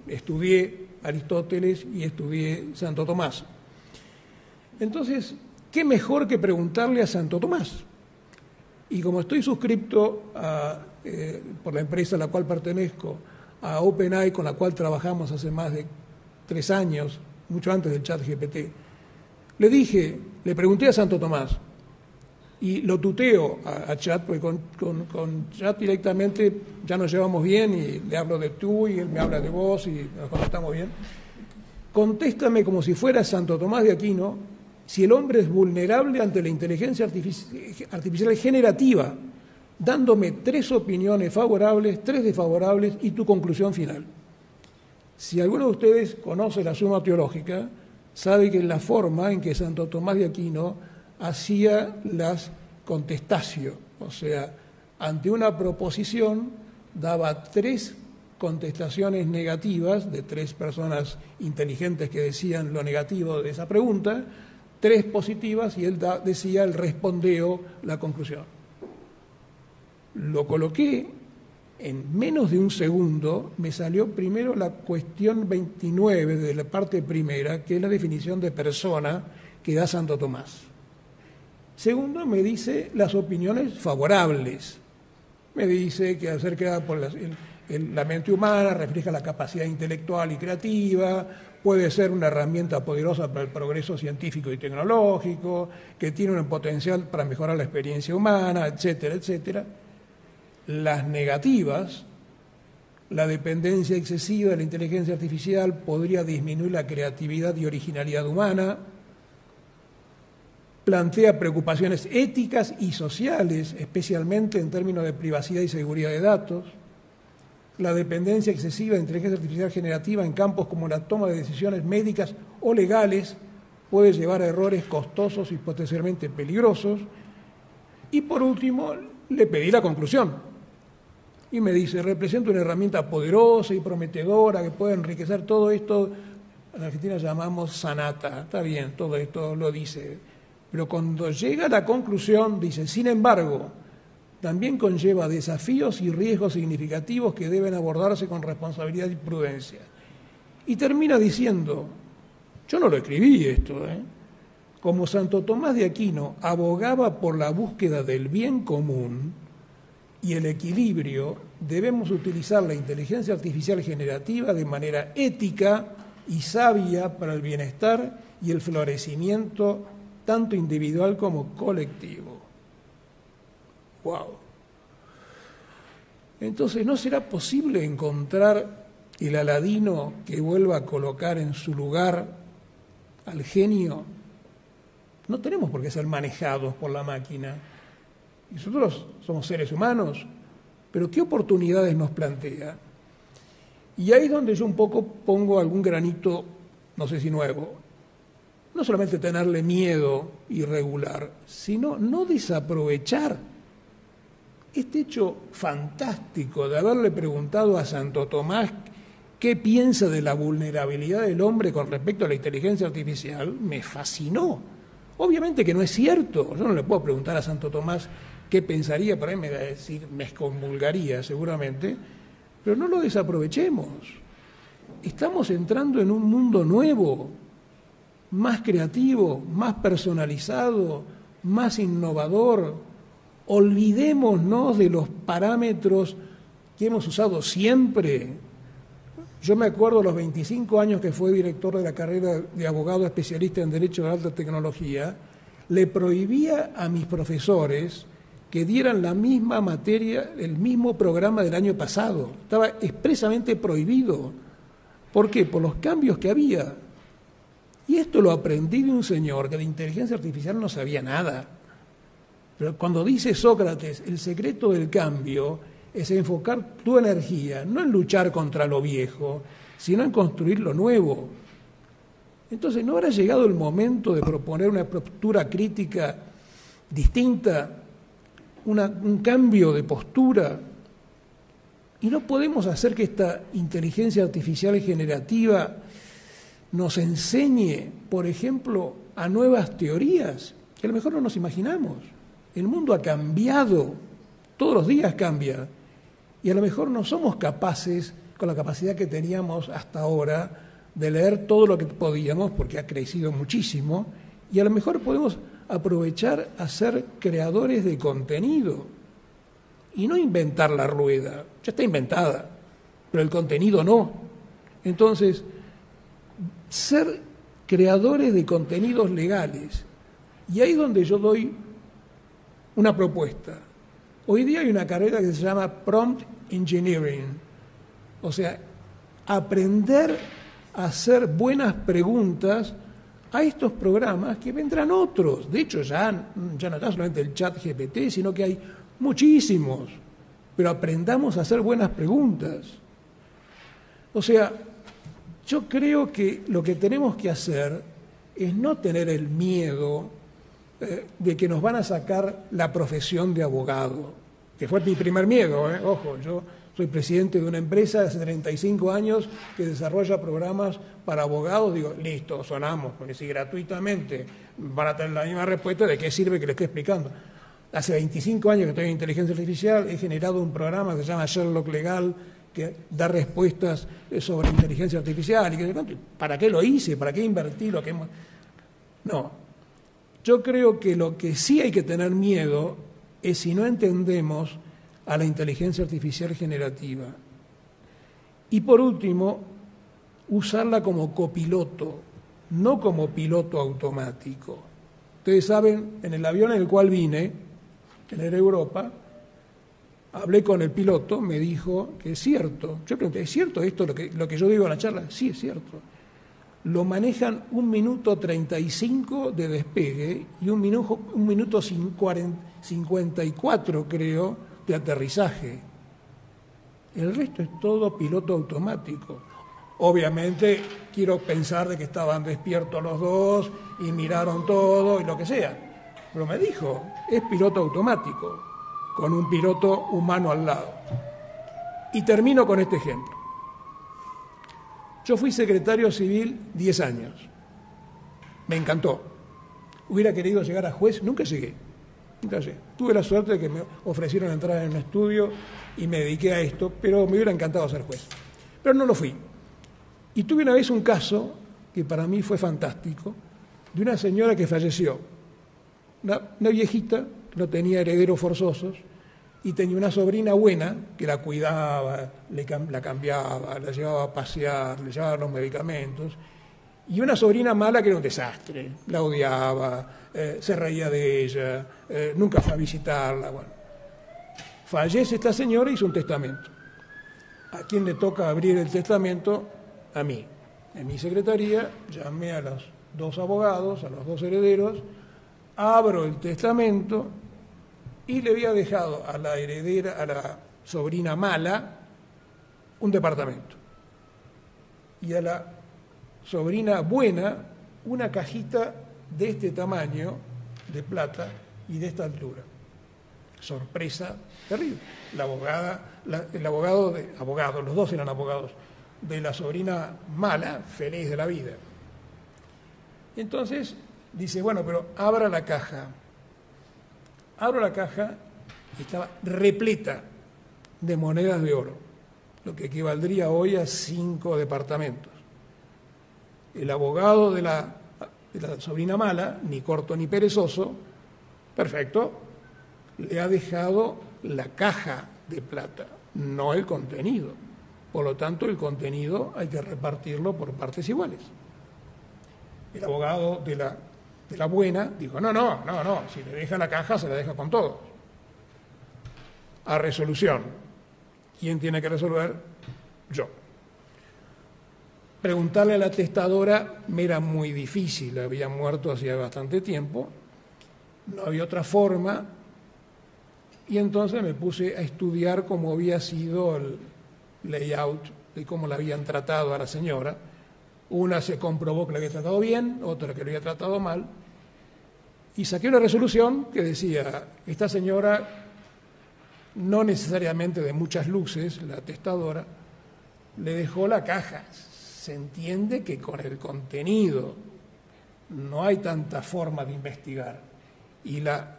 estudié Aristóteles y estudié Santo Tomás. Entonces, ¿qué mejor que preguntarle a Santo Tomás? Y como estoy suscripto por la empresa a la cual pertenezco, a OpenAI, con la cual trabajamos hace más de 3 años, mucho antes del ChatGPT, le pregunté a Santo Tomás, y lo tuteo a Chat, porque con Chat directamente ya nos llevamos bien y le hablo de tú y él me habla de vos y nos contestamos bien. Contéstame como si fuera Santo Tomás de Aquino, si el hombre es vulnerable ante la inteligencia artificial generativa, dándome 3 opiniones favorables, 3 desfavorables y tu conclusión final. Si alguno de ustedes conoce la Suma Teológica, sabe que es la forma en que Santo Tomás de Aquino hacía las contestación, o sea, ante una proposición daba 3 contestaciones negativas de 3 personas inteligentes que decían lo negativo de esa pregunta, 3 positivas y él decía el respondeo, la conclusión. Lo coloqué, en menos de un segundo me salió primero la cuestión 29 de la parte primera, que es la definición de persona que da Santo Tomás. Segundo, me dice las opiniones favorables. Me dice que al ser creada por la mente humana refleja la capacidad intelectual y creativa, puede ser una herramienta poderosa para el progreso científico y tecnológico, que tiene un potencial para mejorar la experiencia humana, etcétera, etcétera. Las negativas, la dependencia excesiva de la inteligencia artificial podría disminuir la creatividad y originalidad humana, plantea preocupaciones éticas y sociales, especialmente en términos de privacidad y seguridad de datos. La dependencia excesiva de inteligencia artificial generativa en campos como la toma de decisiones médicas o legales puede llevar a errores costosos y potencialmente peligrosos. Y por último, le pedí la conclusión. Y me dice, representa una herramienta poderosa y prometedora que puede enriquecer todo esto. En Argentina llamamos sanata. Está bien, todo esto lo dice. Pero cuando llega a la conclusión, dice, sin embargo, también conlleva desafíos y riesgos significativos que deben abordarse con responsabilidad y prudencia. Y termina diciendo, yo no lo escribí esto, como Santo Tomás de Aquino abogaba por la búsqueda del bien común y el equilibrio, debemos utilizar la inteligencia artificial generativa de manera ética y sabia para el bienestar y el florecimiento tanto individual como colectivo. ¡Wow! Entonces, ¿no será posible encontrar el Aladino que vuelva a colocar en su lugar al genio? No tenemos por qué ser manejados por la máquina. Nosotros somos seres humanos, pero ¿qué oportunidades nos plantea? Y ahí es donde yo un poco pongo algún granito, no sé si nuevo. No solamente tenerle miedo y regular, sino no desaprovechar este hecho fantástico de haberle preguntado a Santo Tomás qué piensa de la vulnerabilidad del hombre con respecto a la inteligencia artificial. Me fascinó. Obviamente que no es cierto. Yo no le puedo preguntar a Santo Tomás qué pensaría, por ahí me va a decir, me excomulgaría seguramente, pero no lo desaprovechemos. Estamos entrando en un mundo nuevo, más creativo, más personalizado, más innovador. Olvidémonos de los parámetros que hemos usado siempre. Yo me acuerdo los 25 años que fue director de la carrera de abogado especialista en Derecho de Alta Tecnología, le prohibía a mis profesores que dieran la misma materia, el mismo programa del año pasado. Estaba expresamente prohibido. ¿Por qué? Por los cambios que había. Y esto lo aprendí de un señor que de inteligencia artificial no sabía nada. Pero cuando dice Sócrates, el secreto del cambio es enfocar tu energía, no en luchar contra lo viejo, sino en construir lo nuevo. Entonces, ¿no habrá llegado el momento de proponer una postura crítica distinta, un cambio de postura? Y no podemos hacer que esta inteligencia artificial generativa nos enseñe, por ejemplo, a nuevas teorías que a lo mejor no nos imaginamos. El mundo ha cambiado, todos los días cambia, y a lo mejor no somos capaces, con la capacidad que teníamos hasta ahora, de leer todo lo que podíamos, porque ha crecido muchísimo, y a lo mejor podemos aprovechar a ser creadores de contenido y no inventar la rueda. Ya está inventada, pero el contenido no. Entonces, ser creadores de contenidos legales. Y ahí es donde yo doy una propuesta. Hoy día hay una carrera que se llama Prompt Engineering, o sea, aprender a hacer buenas preguntas a estos programas que vendrán otros. De hecho, ya no está solamente el chat GPT, sino que hay muchísimos. Pero aprendamos a hacer buenas preguntas. O sea, yo creo que lo que tenemos que hacer es no tener el miedo de que nos van a sacar la profesión de abogado, que fue mi primer miedo, ojo, yo soy presidente de una empresa de hace 35 años que desarrolla programas para abogados, digo, listo, sonamos, porque si gratuitamente van a tener la misma respuesta, ¿de qué sirve que le esté explicando? Hace 25 años que estoy en inteligencia artificial, he generado un programa que se llama Sherlock Legal, que da respuestas sobre inteligencia artificial. Y ¿para qué lo hice? ¿Para qué invertí lo que hemos...? No. Yo creo que lo que sí hay que tener miedo es si no entendemos a la inteligencia artificial generativa. Y por último, usarla como copiloto, no como piloto automático. Ustedes saben, en el avión en el cual vine, en Air Europa, hablé con el piloto, me dijo que es cierto. Yo pregunté, ¿es cierto esto lo que yo digo en la charla? Sí, es cierto. Lo manejan 1 minuto 35 de despegue y 1 minuto 54, creo, de aterrizaje. El resto es todo piloto automático. Obviamente quiero pensar de que estaban despiertos los dos y miraron todo y lo que sea. Pero me dijo, es piloto automático, con un piloto humano al lado. Y termino con este ejemplo. Yo fui secretario civil 10 años. Me encantó. Hubiera querido llegar a juez, nunca llegué. Tuve la suerte de que me ofrecieron entrar en un estudio y me dediqué a esto, pero me hubiera encantado ser juez. Pero no lo fui. Y tuve una vez un caso que para mí fue fantástico, de una señora que falleció. Una viejita que no tenía herederos forzosos y tenía una sobrina buena que la cuidaba, la cambiaba, la llevaba a pasear, le llevaba los medicamentos, y una sobrina mala que era un desastre, la odiaba, se reía de ella, nunca fue a visitarla. Bueno. Fallece esta señora y hizo un testamento. ¿A quién le toca abrir el testamento? A mí. En mi secretaría llamé a los 2 abogados, a los 2 herederos, abro el testamento y le había dejado a la heredera, a la sobrina mala, un departamento. Y a la sobrina buena, una cajita de este tamaño, de plata y de esta altura. Sorpresa terrible. El abogado, los 2 eran abogados, de la sobrina mala, feliz de la vida. Entonces dice, bueno, pero abra la caja. Abro la caja y estaba repleta de monedas de oro, lo que equivaldría hoy a 5 departamentos. El abogado de la sobrina mala, ni corto ni perezoso, perfecto, le ha dejado la caja de plata, no el contenido. Por lo tanto, el contenido hay que repartirlo por partes iguales. El abogado de la buena dijo, no, si le deja la caja, se la deja con todo. A resolución. ¿Quién tiene que resolver? Yo. Preguntarle a la testadora me era muy difícil, había muerto hacía bastante tiempo, no había otra forma, y entonces me puse a estudiar cómo había sido el layout de cómo la habían tratado a la señora. Una se comprobó que la había tratado bien, otra que la había tratado mal, y saqué una resolución que decía, esta señora, no necesariamente de muchas luces, la testadora, le dejó la caja. Se entiende que con el contenido no hay tanta forma de investigar, y la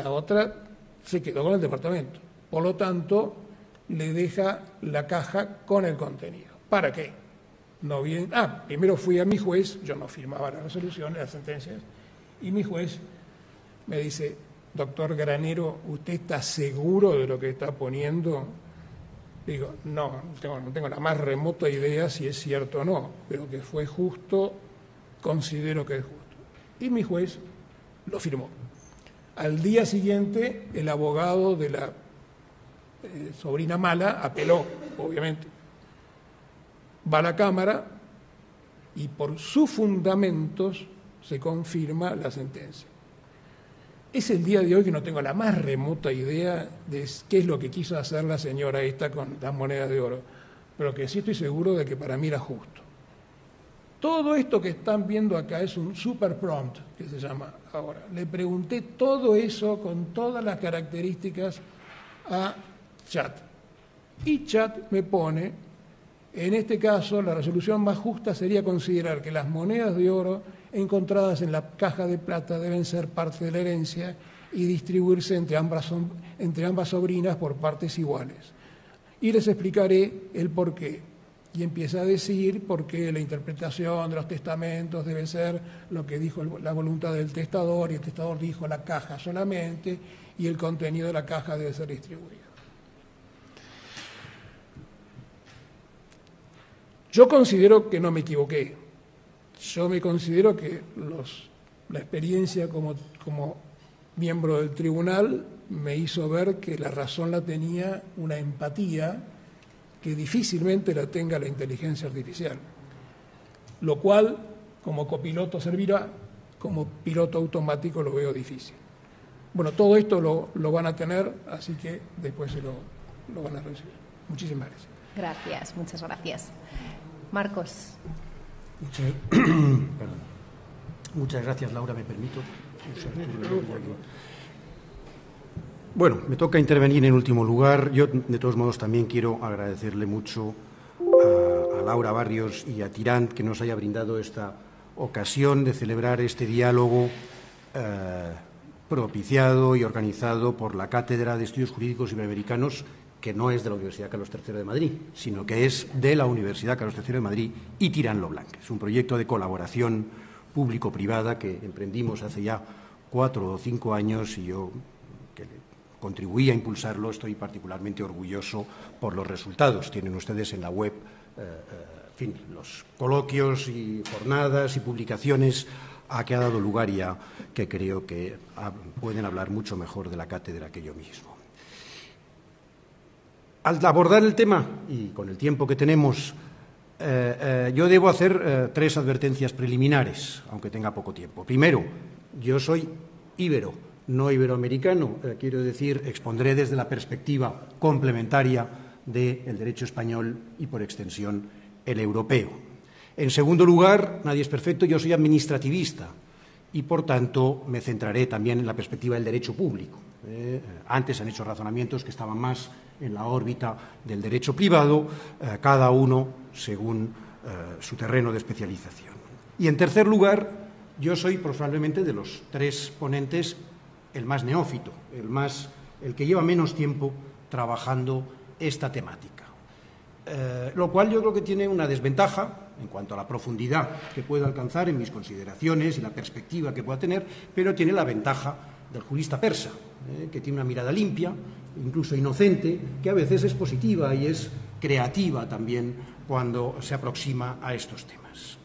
otra se quedó con el departamento. Por lo tanto, le deja la caja con el contenido. ¿Para qué? No bien. Primero fui a mi juez, yo no firmaba las resoluciones, las sentencias, y mi juez me dice, doctor Granero, ¿usted está seguro de lo que está poniendo? Digo, no tengo la más remota idea si es cierto o no, pero que fue justo, considero que es justo. Y mi juez lo firmó. Al día siguiente, el abogado de la sobrina mala apeló, obviamente. Va a la Cámara y por sus fundamentos se confirma la sentencia. Es el día de hoy que no tengo la más remota idea de qué es lo que quiso hacer la señora esta con las monedas de oro, pero que sí estoy seguro de que para mí era justo. Todo esto que están viendo acá es un super prompt, que se llama ahora. Le pregunté todo eso con todas las características a Chat. Y Chat me pone, en este caso, la resolución más justa sería considerar que las monedas de oro encontradas en la caja de plata deben ser parte de la herencia y distribuirse entre ambas sobrinas por partes iguales. Y les explicaré el porqué. Y empieza a decir por qué la interpretación de los testamentos debe ser lo que dijo la voluntad del testador, y el testador dijo la caja solamente, y el contenido de la caja debe ser distribuido. Yo considero que no me equivoqué. Yo me considero que la experiencia como miembro del tribunal me hizo ver que la razón la tenía una empatía que difícilmente la tenga la inteligencia artificial, lo cual como copiloto servirá, como piloto automático lo veo difícil. Bueno, todo esto lo van a tener, así que después se lo van a recibir. Muchísimas gracias. Gracias, muchas gracias. Marcos. Muchas gracias, Laura, me permito. Bueno, me toca intervenir en último lugar. Yo, de todos modos, también quiero agradecerle mucho a Laura Barrios y a Tirant que nos haya brindado esta ocasión de celebrar este diálogo propiciado y organizado por la Cátedra de Estudios Jurídicos Iberoamericanos, que no es de la Universidad Carlos III de Madrid, sino que es de la Universidad Carlos III de Madrid y Tirant Lo Blanc. Es un proyecto de colaboración público-privada que emprendimos hace ya 4 o 5 años y yo, que contribuí a impulsarlo, estoy particularmente orgulloso por los resultados. Tienen ustedes en la web los coloquios y jornadas y publicaciones a que ha dado lugar ya, que creo que pueden hablar mucho mejor de la cátedra que yo mismo. Al abordar el tema, y con el tiempo que tenemos, yo debo hacer 3 advertencias preliminares, aunque tenga poco tiempo. Primero, yo soy íbero, no iberoamericano, quiero decir, expondré desde la perspectiva complementaria del derecho español y, por extensión, el europeo. En segundo lugar, nadie es perfecto, yo soy administrativista y, por tanto, me centraré también en la perspectiva del derecho público. Antes han hecho razonamientos que estaban más en la órbita del derecho privado, cada uno según su terreno de especialización. Y, en tercer lugar, Yo soy probablemente de los tres ponentes el más neófito, el que lleva menos tiempo trabajando esta temática. Lo cual yo creo que tiene una desventaja en cuanto a la profundidad que puedo alcanzar en mis consideraciones y la perspectiva que pueda tener, pero tiene la ventaja del jurista persa, que tiene una mirada limpia, incluso inocente, que a veces es positiva y es creativa también cuando se aproxima a estos temas.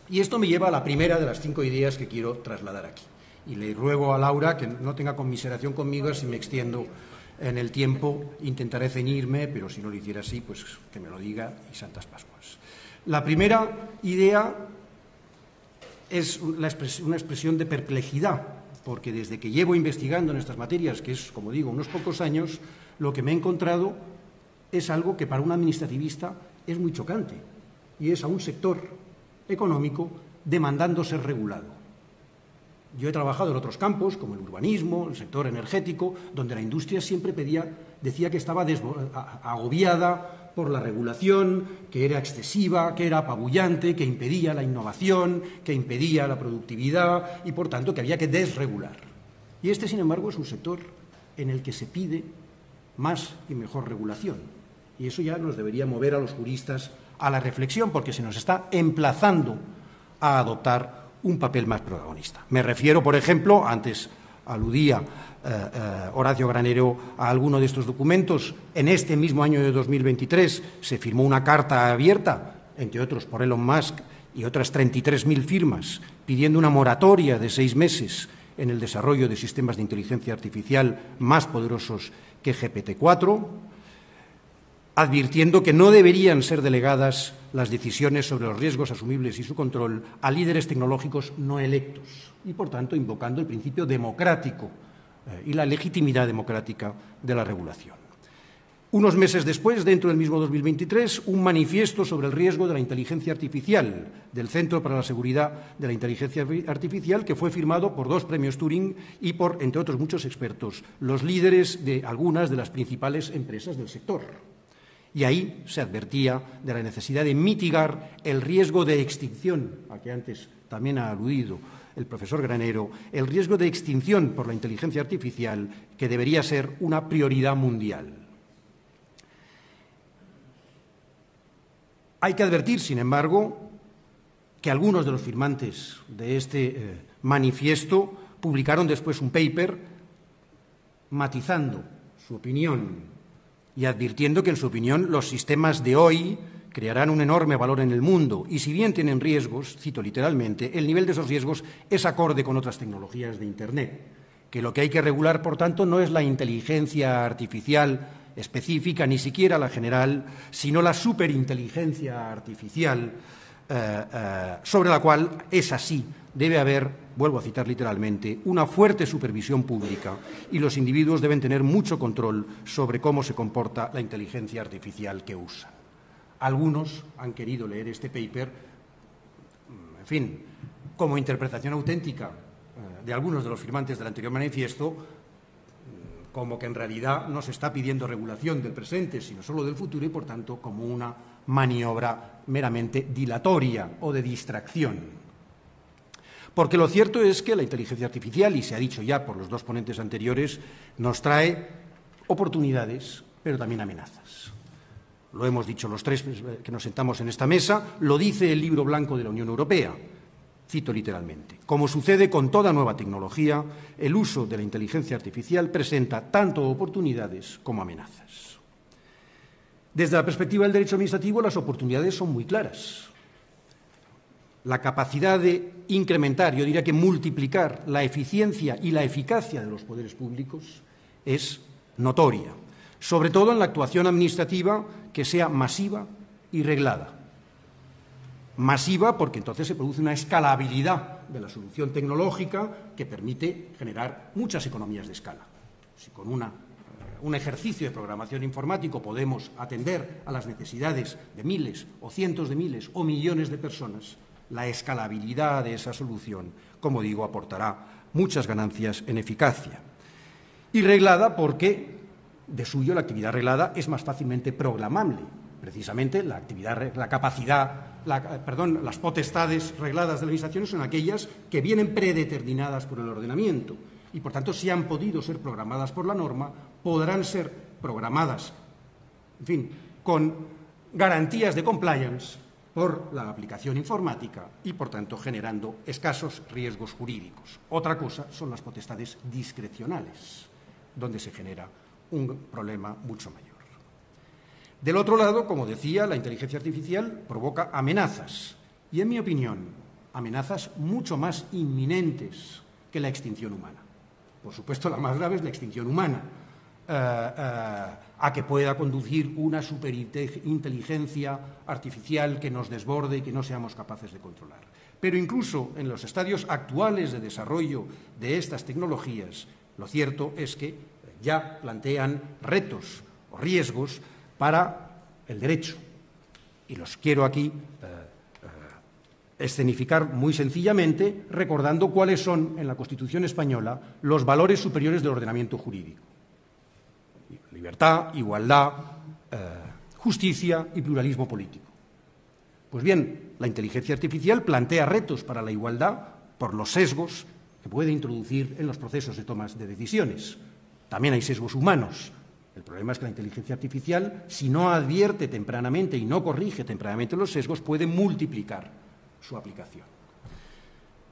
Y esto me lleva a la primera de las 5 ideas que quiero trasladar aquí. Y le ruego a Laura que no tenga conmiseración conmigo si me extiendo en el tiempo. Intentaré ceñirme, pero si no lo hiciera así, pues que me lo diga y Santas Pascuas. La primera idea es una expresión de perplejidad, porque desde que llevo investigando en estas materias, que es, como digo, unos pocos años, lo que me he encontrado es algo que para un administrativista es muy chocante, y es a un sector económico demandando ser regulado. Yo he trabajado en otros campos, como el urbanismo, el sector energético, donde la industria siempre decía que estaba agobiada por la regulación, que era excesiva, que era apabullante, que impedía la innovación, que impedía la productividad y, por tanto, que había que desregular. Y este, sin embargo, es un sector en el que se pide más y mejor regulación. Y eso ya nos debería mover a los juristas a la reflexión, porque se nos está emplazando a adoptar un papel más protagonista. Me refiero, por ejemplo, antes aludía Horacio Granero a alguno de estos documentos. En este mismo año de 2023 se firmó una carta abierta, entre otros por Elon Musk y otras 33.000 firmas, pidiendo una moratoria de 6 meses en el desarrollo de sistemas de inteligencia artificial más poderosos que GPT-4, advirtiendo que no deberían ser delegadas las decisiones sobre los riesgos asumibles y su control a líderes tecnológicos no electos y, por tanto, invocando el principio democrático y la legitimidad democrática de la regulación. Unos meses después, dentro del mismo 2023, un manifiesto sobre el riesgo de la inteligencia artificial del Centro para la Seguridad de la Inteligencia Artificial, que fue firmado por 2 premios Turing y por, entre otros muchos expertos, los líderes de algunas de las principales empresas del sector. Y ahí se advertía de la necesidad de mitigar el riesgo de extinción, a que antes también ha aludido el profesor Granero, el riesgo de extinción por la inteligencia artificial, que debería ser una prioridad mundial. Hay que advertir, sin embargo, que algunos de los firmantes de este manifiesto publicaron después un paper matizando su opinión y advirtiendo que, en su opinión, los sistemas de hoy crearán un enorme valor en el mundo y, si bien tienen riesgos, cito literalmente, el nivel de esos riesgos es acorde con otras tecnologías de Internet, que lo que hay que regular, por tanto, no es la inteligencia artificial específica, ni siquiera la general, sino la superinteligencia artificial, sobre la cual, es así, debe haber, vuelvo a citar literalmente, una fuerte supervisión pública y los individuos deben tener mucho control sobre cómo se comporta la inteligencia artificial que usan. Algunos han querido leer este paper, en fin, como interpretación auténtica de algunos de los firmantes del anterior manifiesto, como que en realidad no se está pidiendo regulación del presente, sino solo del futuro y, por tanto, como una maniobra meramente dilatoria o de distracción. Porque lo cierto es que la inteligencia artificial, y se ha dicho ya por los 2 ponentes anteriores, nos trae oportunidades, pero también amenazas. Lo hemos dicho los 3 que nos sentamos en esta mesa, lo dice el Libro Blanco de la Unión Europea. Cito literalmente: como sucede con toda nueva tecnología, el uso de la inteligencia artificial presenta tanto oportunidades como amenazas. Desde la perspectiva del derecho administrativo, las oportunidades son muy claras. La capacidad de incrementar, yo diría que multiplicar, la eficiencia y la eficacia de los poderes públicos es notoria, sobre todo en la actuación administrativa que sea masiva y reglada. Masiva porque entonces se produce una escalabilidad de la solución tecnológica que permite generar muchas economías de escala. Si con un ejercicio de programación informático podemos atender a las necesidades de miles o cientos de miles o millones de personas, la escalabilidad de esa solución, como digo, aportará muchas ganancias en eficacia. Y reglada porque, de suyo, la actividad reglada es más fácilmente programable. precisamente la actividad, la capacidad, las potestades regladas de la Administración son aquellas que vienen predeterminadas por el ordenamiento y, por tanto, si han podido ser programadas por la norma, podrán ser programadas, en fin, con garantías de compliance por la aplicación informática y, por tanto, generando escasos riesgos jurídicos. Otra cosa son las potestades discrecionales, donde se genera un problema mucho mayor. Del otro lado, como decía, la inteligencia artificial provoca amenazas y, en mi opinión, amenazas mucho más inminentes que la extinción humana. Por supuesto, la más grave es la extinción humana, a que pueda conducir una superinteligencia artificial que nos desborde y que no seamos capaces de controlar. Pero incluso en los estadios actuales de desarrollo de estas tecnologías, lo cierto es que ya plantean retos o riesgos para el derecho. Y los quiero aquí escenificar muy sencillamente, recordando cuáles son en la Constitución española los valores superiores del ordenamiento jurídico. Libertad, igualdad, justicia y pluralismo político. Pues bien, la inteligencia artificial plantea retos para la igualdad por los sesgos que puede introducir en los procesos de tomas de decisiones. También hay sesgos humanos. El problema es que la inteligencia artificial, si no advierte tempranamente y no corrige tempranamente los sesgos, puede multiplicar su aplicación.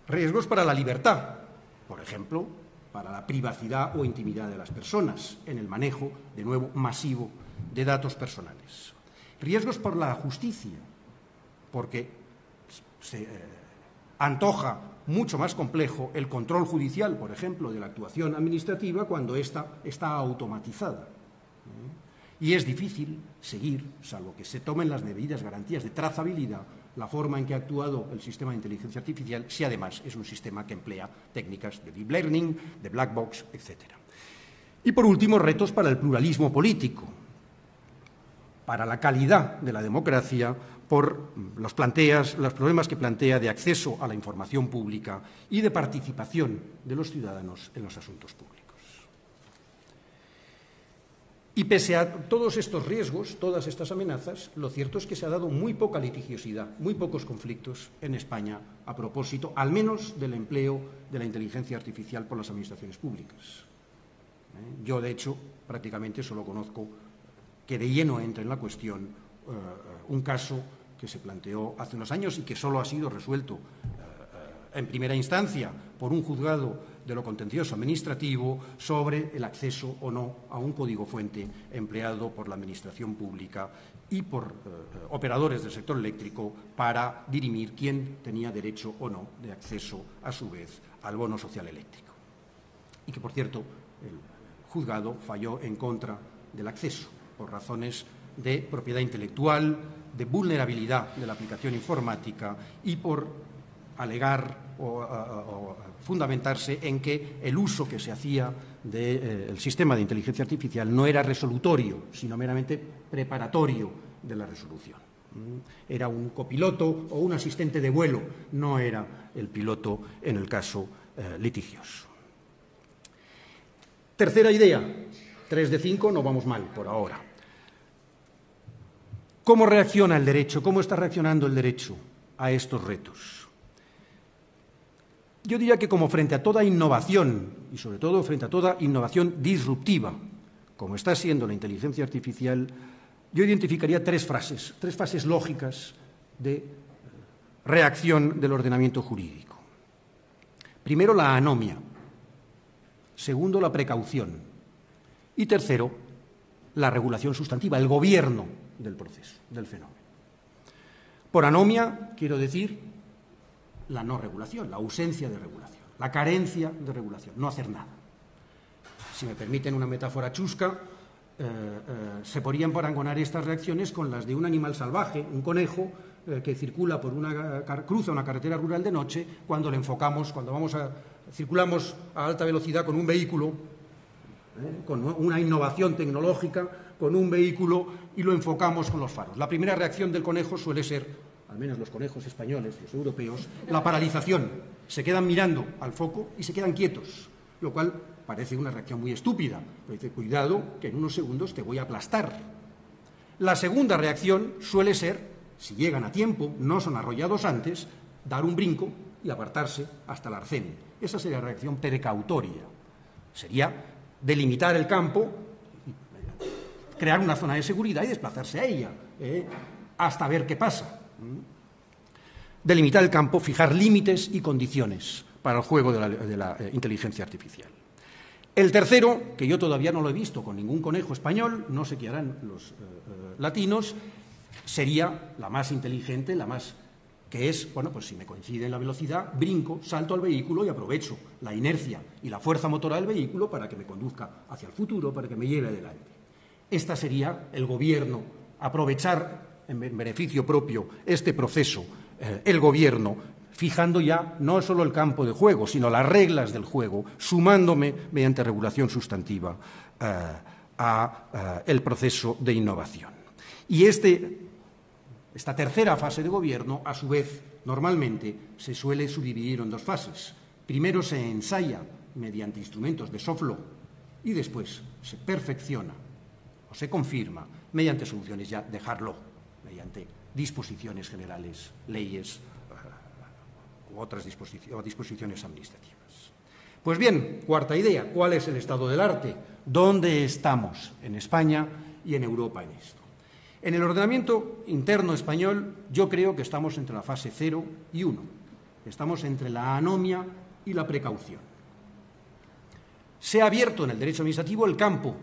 Riesgos para la libertad, por ejemplo, para la privacidad o intimidad de las personas en el manejo, de nuevo, masivo de datos personales. Riesgos por la justicia, porque se antoja mucho más complejo el control judicial, por ejemplo, de la actuación administrativa cuando ésta está automatizada. Y es difícil seguir, salvo que se tomen las debidas garantías de trazabilidad, la forma en que ha actuado el sistema de inteligencia artificial, si además es un sistema que emplea técnicas de deep learning, de black box, etc. Y, por último, retos para el pluralismo político, para la calidad de la democracia, por los problemas que plantea de acceso a la información pública y de participación de los ciudadanos en los asuntos públicos. Y pese a todos estos riesgos, todas estas amenazas, lo cierto es que se ha dado muy poca litigiosidad, muy pocos conflictos en España a propósito, al menos del empleo de la inteligencia artificial por las administraciones públicas. Yo, de hecho, prácticamente solo conozco que de lleno entra en la cuestión un caso que se planteó hace unos años y que solo ha sido resuelto en primera instancia por un juzgado de lo contencioso administrativo sobre el acceso o no a un código fuente empleado por la Administración pública y por operadores del sector eléctrico para dirimir quién tenía derecho o no de acceso, a su vez, al bono social eléctrico. Y que, por cierto, el juzgado falló en contra del acceso por razones de propiedad intelectual, de vulnerabilidad de la aplicación informática y por alegar o fundamentarse en que el uso que se hacía del sistema de inteligencia artificial no era resolutorio, sino meramente preparatorio de la resolución. Era un copiloto o un asistente de vuelo, no era el piloto en el caso litigioso. Tercera idea, 3 de 5, no vamos mal por ahora. ¿Cómo reacciona el derecho? ¿Cómo está reaccionando el derecho a estos retos? Yo diría que como frente a toda innovación, y sobre todo frente a toda innovación disruptiva, como está siendo la inteligencia artificial, yo identificaría tres fases lógicas de reacción del ordenamiento jurídico. Primero, la anomia. Segundo, la precaución. Y tercero, la regulación sustantiva, el gobierno del proceso, del fenómeno. Por anomia quiero decir la no regulación, la ausencia de regulación, la carencia de regulación, no hacer nada. Si me permiten una metáfora chusca, se podrían parangonar estas reacciones con las de un animal salvaje, un conejo que circula cruza una carretera rural de noche, cuando le enfocamos, circulamos a alta velocidad con un vehículo, con una innovación tecnológica, con un vehículo y lo enfocamos con los faros. La primera reacción del conejo suele ser, al menos los conejos españoles, los europeos, la paralización. Se quedan mirando al foco y se quedan quietos, lo cual parece una reacción muy estúpida. Pero dice, cuidado, que en unos segundos te voy a aplastar. La segunda reacción suele ser, si llegan a tiempo, no son arrollados antes, dar un brinco y apartarse hasta el arcén. Esa sería la reacción precautoria. Sería delimitar el campo, crear una zona de seguridad y desplazarse a ella, hasta ver qué pasa. Delimitar el campo, fijar límites y condiciones para el juego de la inteligencia artificial. El tercero, que yo todavía no lo he visto con ningún conejo español, no sé qué harán los latinos, sería la más inteligente, la más que es, bueno, pues si me coincide en la velocidad, brinco, salto al vehículo y aprovecho la inercia y la fuerza motora del vehículo para que me conduzca hacia el futuro, para que me lleve adelante. Esta sería el gobierno, aprovechar en beneficio propio este proceso, el gobierno, fijando ya no solo el campo de juego, sino las reglas del juego, sumándome mediante regulación sustantiva a el proceso de innovación. Y esta tercera fase de gobierno, a su vez, normalmente se suele subdividir en dos fases. Primero se ensaya mediante instrumentos de soft law y después se perfecciona o se confirma mediante soluciones ya de hard law, mediante disposiciones generales, leyes u otras disposiciones administrativas. Pues bien, cuarta idea, ¿cuál es el estado del arte? ¿Dónde estamos en España y en Europa en esto? En el ordenamiento interno español yo creo que estamos entre la fase 0 y 1. Estamos entre la anomia y la precaución. Se ha abierto en el derecho administrativo el campo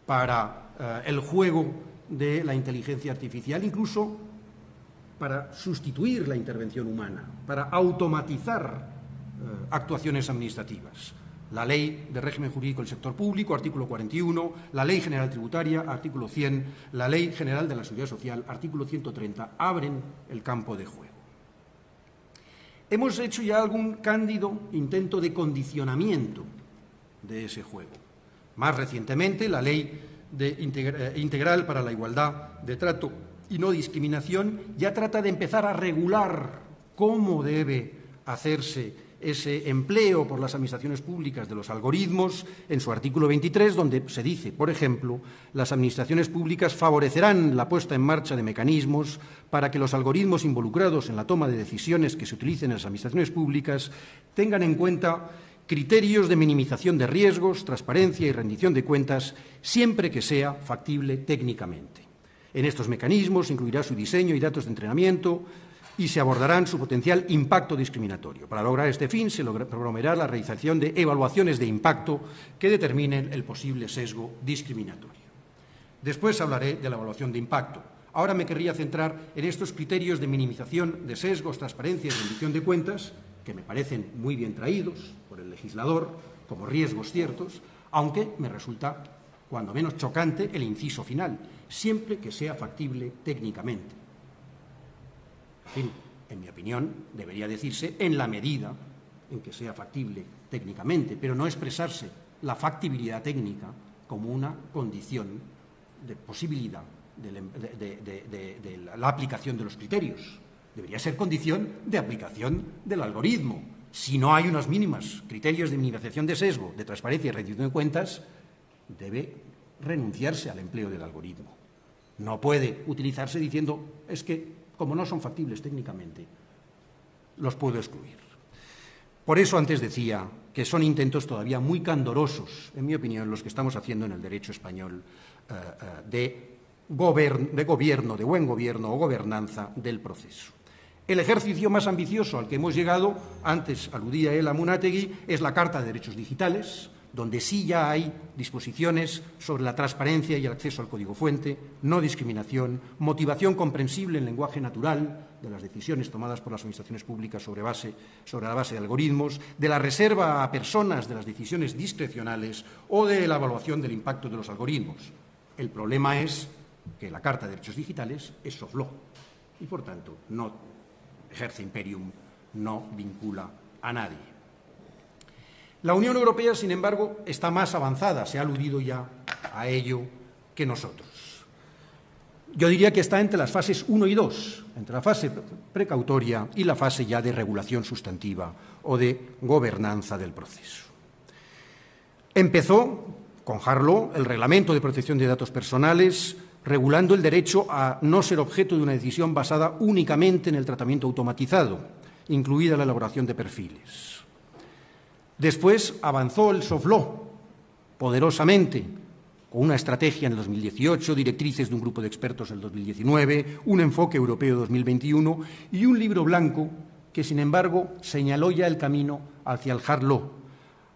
para el juego de la inteligencia artificial, incluso para sustituir la intervención humana, para automatizar actuaciones administrativas. La Ley de Régimen Jurídico del Sector Público, artículo 41, la Ley General Tributaria, artículo 100, la Ley General de la Seguridad Social, artículo 130, abren el campo de juego. Hemos hecho ya algún cándido intento de condicionamiento de ese juego. Más recientemente, la Ley Integral para la Igualdad de Trato y No Discriminación ya trata de empezar a regular cómo debe hacerse ese empleo por las administraciones públicas de los algoritmos en su artículo 23, donde se dice, por ejemplo, las administraciones públicas favorecerán la puesta en marcha de mecanismos para que los algoritmos involucrados en la toma de decisiones que se utilicen en las administraciones públicas tengan en cuenta criterios de minimización de riesgos, transparencia y rendición de cuentas, siempre que sea factible técnicamente. En estos mecanismos incluirá su diseño y datos de entrenamiento y se abordarán su potencial impacto discriminatorio. Para lograr este fin, se promoverá la realización de evaluaciones de impacto que determinen el posible sesgo discriminatorio. Después hablaré de la evaluación de impacto. Ahora me querría centrar en estos criterios de minimización de sesgos, transparencia y rendición de cuentas, que me parecen muy bien traídos por el legislador como riesgos ciertos, aunque me resulta cuando menos chocante el inciso final, siempre que sea factible técnicamente. En fin, en mi opinión, debería decirse en la medida en que sea factible técnicamente, pero no expresarse la factibilidad técnica como una condición de posibilidad de la aplicación de los criterios. Debería ser condición de aplicación del algoritmo. Si no hay unos mínimos criterios de minimización de sesgo, de transparencia y rendición de cuentas, debe renunciarse al empleo del algoritmo. No puede utilizarse diciendo, es que como no son factibles técnicamente, los puedo excluir. Por eso antes decía que son intentos todavía muy candorosos, en mi opinión, los que estamos haciendo en el derecho español de gobierno, de buen gobierno o gobernanza del proceso. El ejercicio más ambicioso al que hemos llegado, antes aludía él a Munátegui, es la Carta de Derechos Digitales, donde sí ya hay disposiciones sobre la transparencia y el acceso al código fuente, no discriminación, motivación comprensible en lenguaje natural de las decisiones tomadas por las administraciones públicas sobre la base de algoritmos, de la reserva a personas de las decisiones discrecionales o de la evaluación del impacto de los algoritmos. El problema es que la Carta de Derechos Digitales es soft law y, por tanto, no ejerce imperium, no vincula a nadie. La Unión Europea, sin embargo, está más avanzada, se ha aludido ya a ello que nosotros. Yo diría que está entre las fases 1 y 2, entre la fase precautoria y la fase ya de regulación sustantiva o de gobernanza del proceso. Empezó con hard law, el Reglamento de Protección de Datos Personales, regulando el derecho a no ser objeto de una decisión basada únicamente en el tratamiento automatizado, incluida la elaboración de perfiles. Después avanzó el soft law poderosamente, con una estrategia en el 2018, directrices de un grupo de expertos en el 2019, un enfoque europeo 2021 y un libro blanco que, sin embargo, señaló ya el camino hacia el hard law,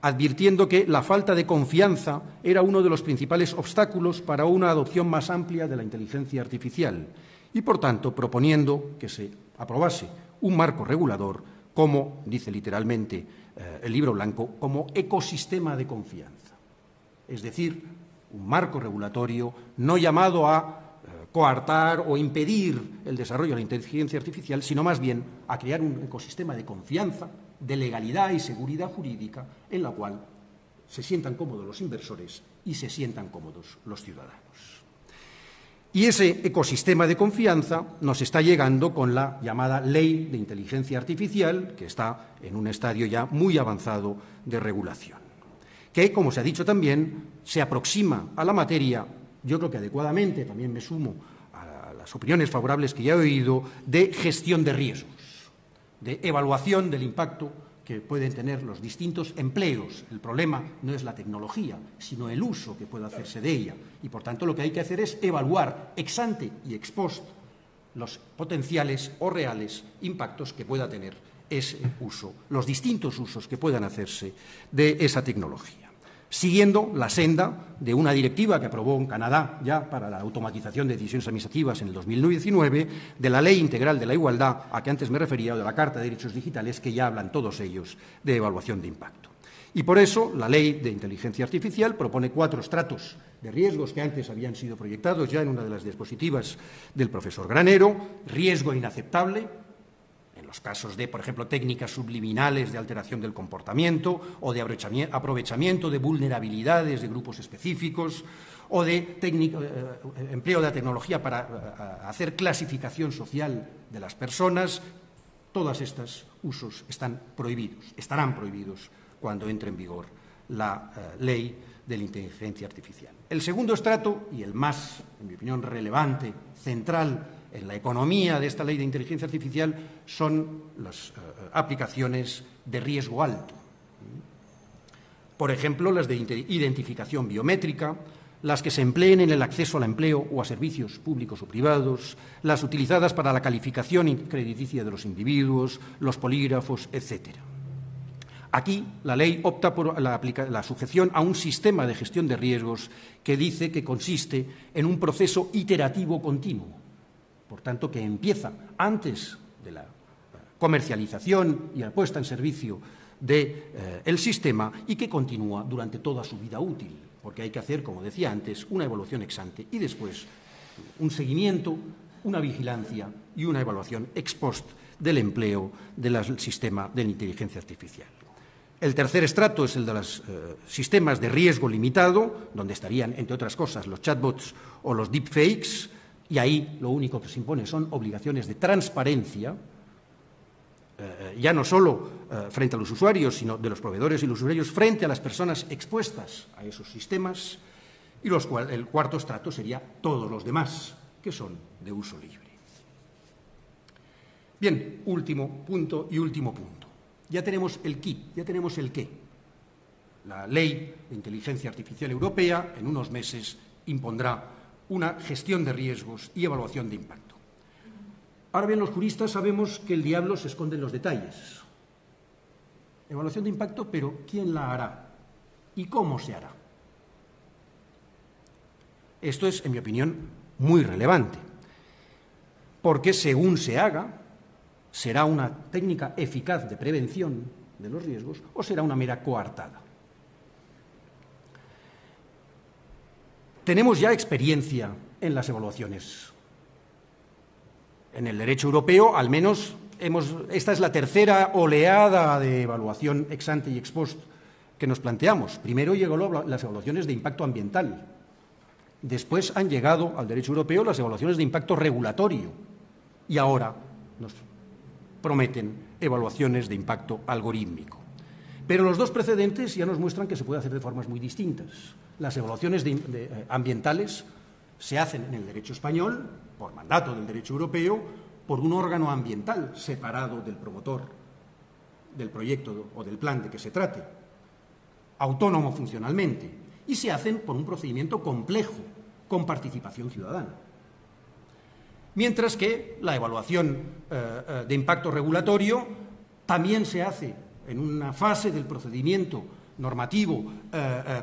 advirtiendo que la falta de confianza era uno de los principales obstáculos para una adopción más amplia de la inteligencia artificial y, por tanto, proponiendo que se aprobase un marco regulador como, dice literalmente el libro blanco, como ecosistema de confianza. Es decir, un marco regulatorio no llamado a coartar o impedir el desarrollo de la inteligencia artificial, sino más bien a crear un ecosistema de confianza, de legalidad y seguridad jurídica en la cual se sientan cómodos los inversores y se sientan cómodos los ciudadanos. Y ese ecosistema de confianza nos está llegando con la llamada Ley de Inteligencia Artificial, que está en un estadio ya muy avanzado de regulación, que, como se ha dicho también, se aproxima a la materia, yo creo que adecuadamente, también me sumo a las opiniones favorables que ya he oído, de gestión de riesgos, de evaluación del impacto que pueden tener los distintos empleos. El problema no es la tecnología, sino el uso que pueda hacerse de ella. Y, por tanto, lo que hay que hacer es evaluar ex ante y ex post los potenciales o reales impactos que pueda tener ese uso, los distintos usos que puedan hacerse de esa tecnología, siguiendo la senda de una directiva que aprobó en Canadá ya para la automatización de decisiones administrativas en el 2019, de la Ley Integral de la Igualdad a que antes me refería, o de la Carta de Derechos Digitales, que ya hablan todos ellos de evaluación de impacto. Y por eso la Ley de Inteligencia Artificial propone 4 estratos de riesgos que antes habían sido proyectados ya en una de las diapositivas del profesor Granero: riesgo inaceptable, en los casos de, por ejemplo, técnicas subliminales de alteración del comportamiento o de aprovechamiento de vulnerabilidades de grupos específicos o de empleo de la tecnología para hacer clasificación social de las personas. Todos estos usos están prohibidos, estarán prohibidos cuando entre en vigor la ley de la inteligencia artificial. El segundo estrato, y el más, en mi opinión, relevante, central en la economía de esta ley de inteligencia artificial, son las aplicaciones de riesgo alto. Por ejemplo, las de identificación biométrica, las que se empleen en el acceso al empleo o a servicios públicos o privados, las utilizadas para la calificación crediticia de los individuos, los polígrafos, etc. Aquí la ley opta por la sujeción a un sistema de gestión de riesgos que dice que consiste en un proceso iterativo continuo, por tanto, que empieza antes de la comercialización y la puesta en servicio del sistema y que continúa durante toda su vida útil, porque hay que hacer, como decía antes, una evaluación ex ante y después un seguimiento, una vigilancia y una evaluación ex post del empleo del sistema de la inteligencia artificial. El tercer estrato es el de los sistemas de riesgo limitado, donde estarían, entre otras cosas, los chatbots o los deepfakes, y ahí lo único que se impone son obligaciones de transparencia, ya no solo frente a los usuarios, sino de los proveedores y los usuarios frente a las personas expuestas a esos sistemas, y el cuarto estrato sería todos los demás, que son de uso libre. Bien, último punto y último punto. Ya tenemos el kit, ya tenemos el qué. La Ley de Inteligencia Artificial Europea en unos meses impondrá una gestión de riesgos y evaluación de impacto. Ahora bien, los juristas sabemos que el diablo se esconde en los detalles. Evaluación de impacto, pero ¿quién la hará? ¿Y cómo se hará? Esto es, en mi opinión, muy relevante, porque según se haga, será una técnica eficaz de prevención de los riesgos o será una mera coartada. Tenemos ya experiencia en las evaluaciones. En el derecho europeo, al menos, esta es la tercera oleada de evaluación ex ante y ex post que nos planteamos. Primero llegó las evaluaciones de impacto ambiental. Después han llegado al derecho europeo las evaluaciones de impacto regulatorio. Y ahora nos prometen evaluaciones de impacto algorítmico. Pero los dos precedentes ya nos muestran que se puede hacer de formas muy distintas. Las evaluaciones ambientales se hacen en el derecho español, por mandato del derecho europeo, por un órgano ambiental separado del promotor del proyecto o del plan de que se trate, autónomo funcionalmente, y se hacen por un procedimiento complejo, con participación ciudadana. Mientras que la evaluación de impacto regulatorio también se hace en una fase del procedimiento normativo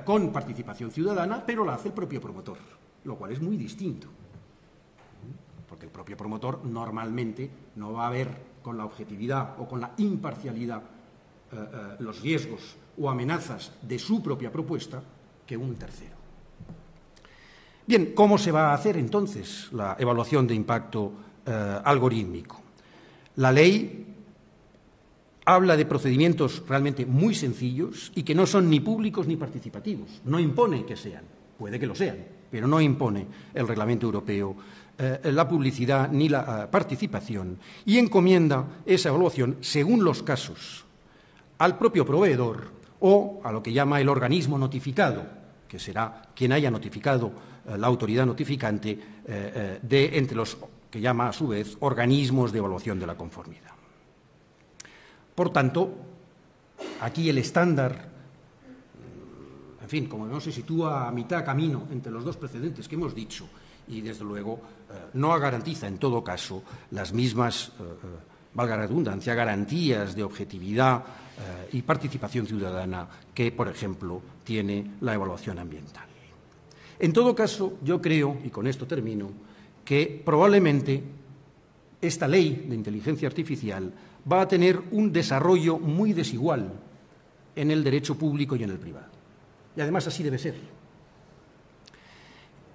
con participación ciudadana, pero la hace el propio promotor, lo cual es muy distinto, porque el propio promotor normalmente no va a ver con la objetividad o con la imparcialidad los riesgos o amenazas de su propia propuesta que un tercero. Bien, ¿cómo se va a hacer entonces la evaluación de impacto algorítmico? La ley habla de procedimientos realmente muy sencillos y que no son ni públicos ni participativos. No impone que sean, puede que lo sean, pero no impone el Reglamento Europeo la publicidad ni la participación, y encomienda esa evaluación, según los casos, al propio proveedor o a lo que llama el organismo notificado, que será quien haya notificado la autoridad notificante entre los que llama a su vez organismos de evaluación de la conformidad. Por tanto, aquí el estándar, en fin, como no se sitúa a mitad camino entre los dos precedentes que hemos dicho, y desde luego no garantiza en todo caso las mismas, valga la redundancia, garantías de objetividad y participación ciudadana que, por ejemplo, tiene la evaluación ambiental. En todo caso, yo creo, y con esto termino, que probablemente esta ley de inteligencia artificial va a tener un desarrollo muy desigual en el derecho público y en el privado. Y además así debe ser.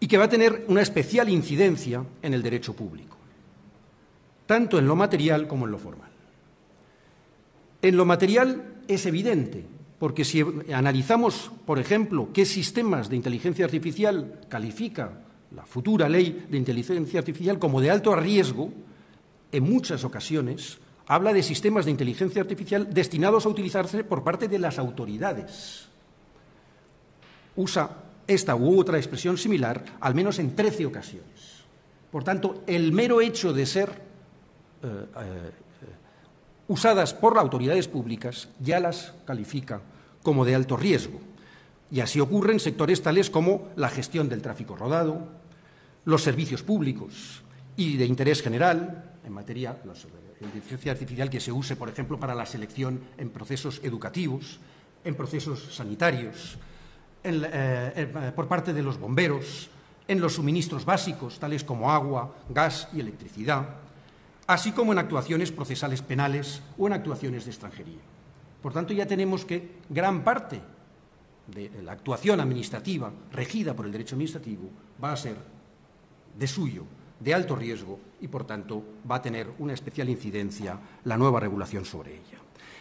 Y que va a tener una especial incidencia en el derecho público, tanto en lo material como en lo formal. En lo material es evidente, porque si analizamos, por ejemplo, qué sistemas de inteligencia artificial califica la futura ley de inteligencia artificial como de alto riesgo, en muchas ocasiones habla de sistemas de inteligencia artificial destinados a utilizarse por parte de las autoridades. Usa esta u otra expresión similar al menos en 13 ocasiones. Por tanto, el mero hecho de ser usadas por las autoridades públicas ya las califica como de alto riesgo. Y así ocurre en sectores tales como la gestión del tráfico rodado, los servicios públicos y de interés general, en materia de inteligencia artificial que se use, por ejemplo, para la selección en procesos educativos, en procesos sanitarios, por parte de los bomberos, en los suministros básicos, tales como agua, gas y electricidad, así como en actuaciones procesales penales o en actuaciones de extranjería. Por tanto, ya tenemos que gran parte de la actuación administrativa regida por el derecho administrativo va a ser de suyo, de alto riesgo, y por tanto va a tener una especial incidencia la nueva regulación sobre ella.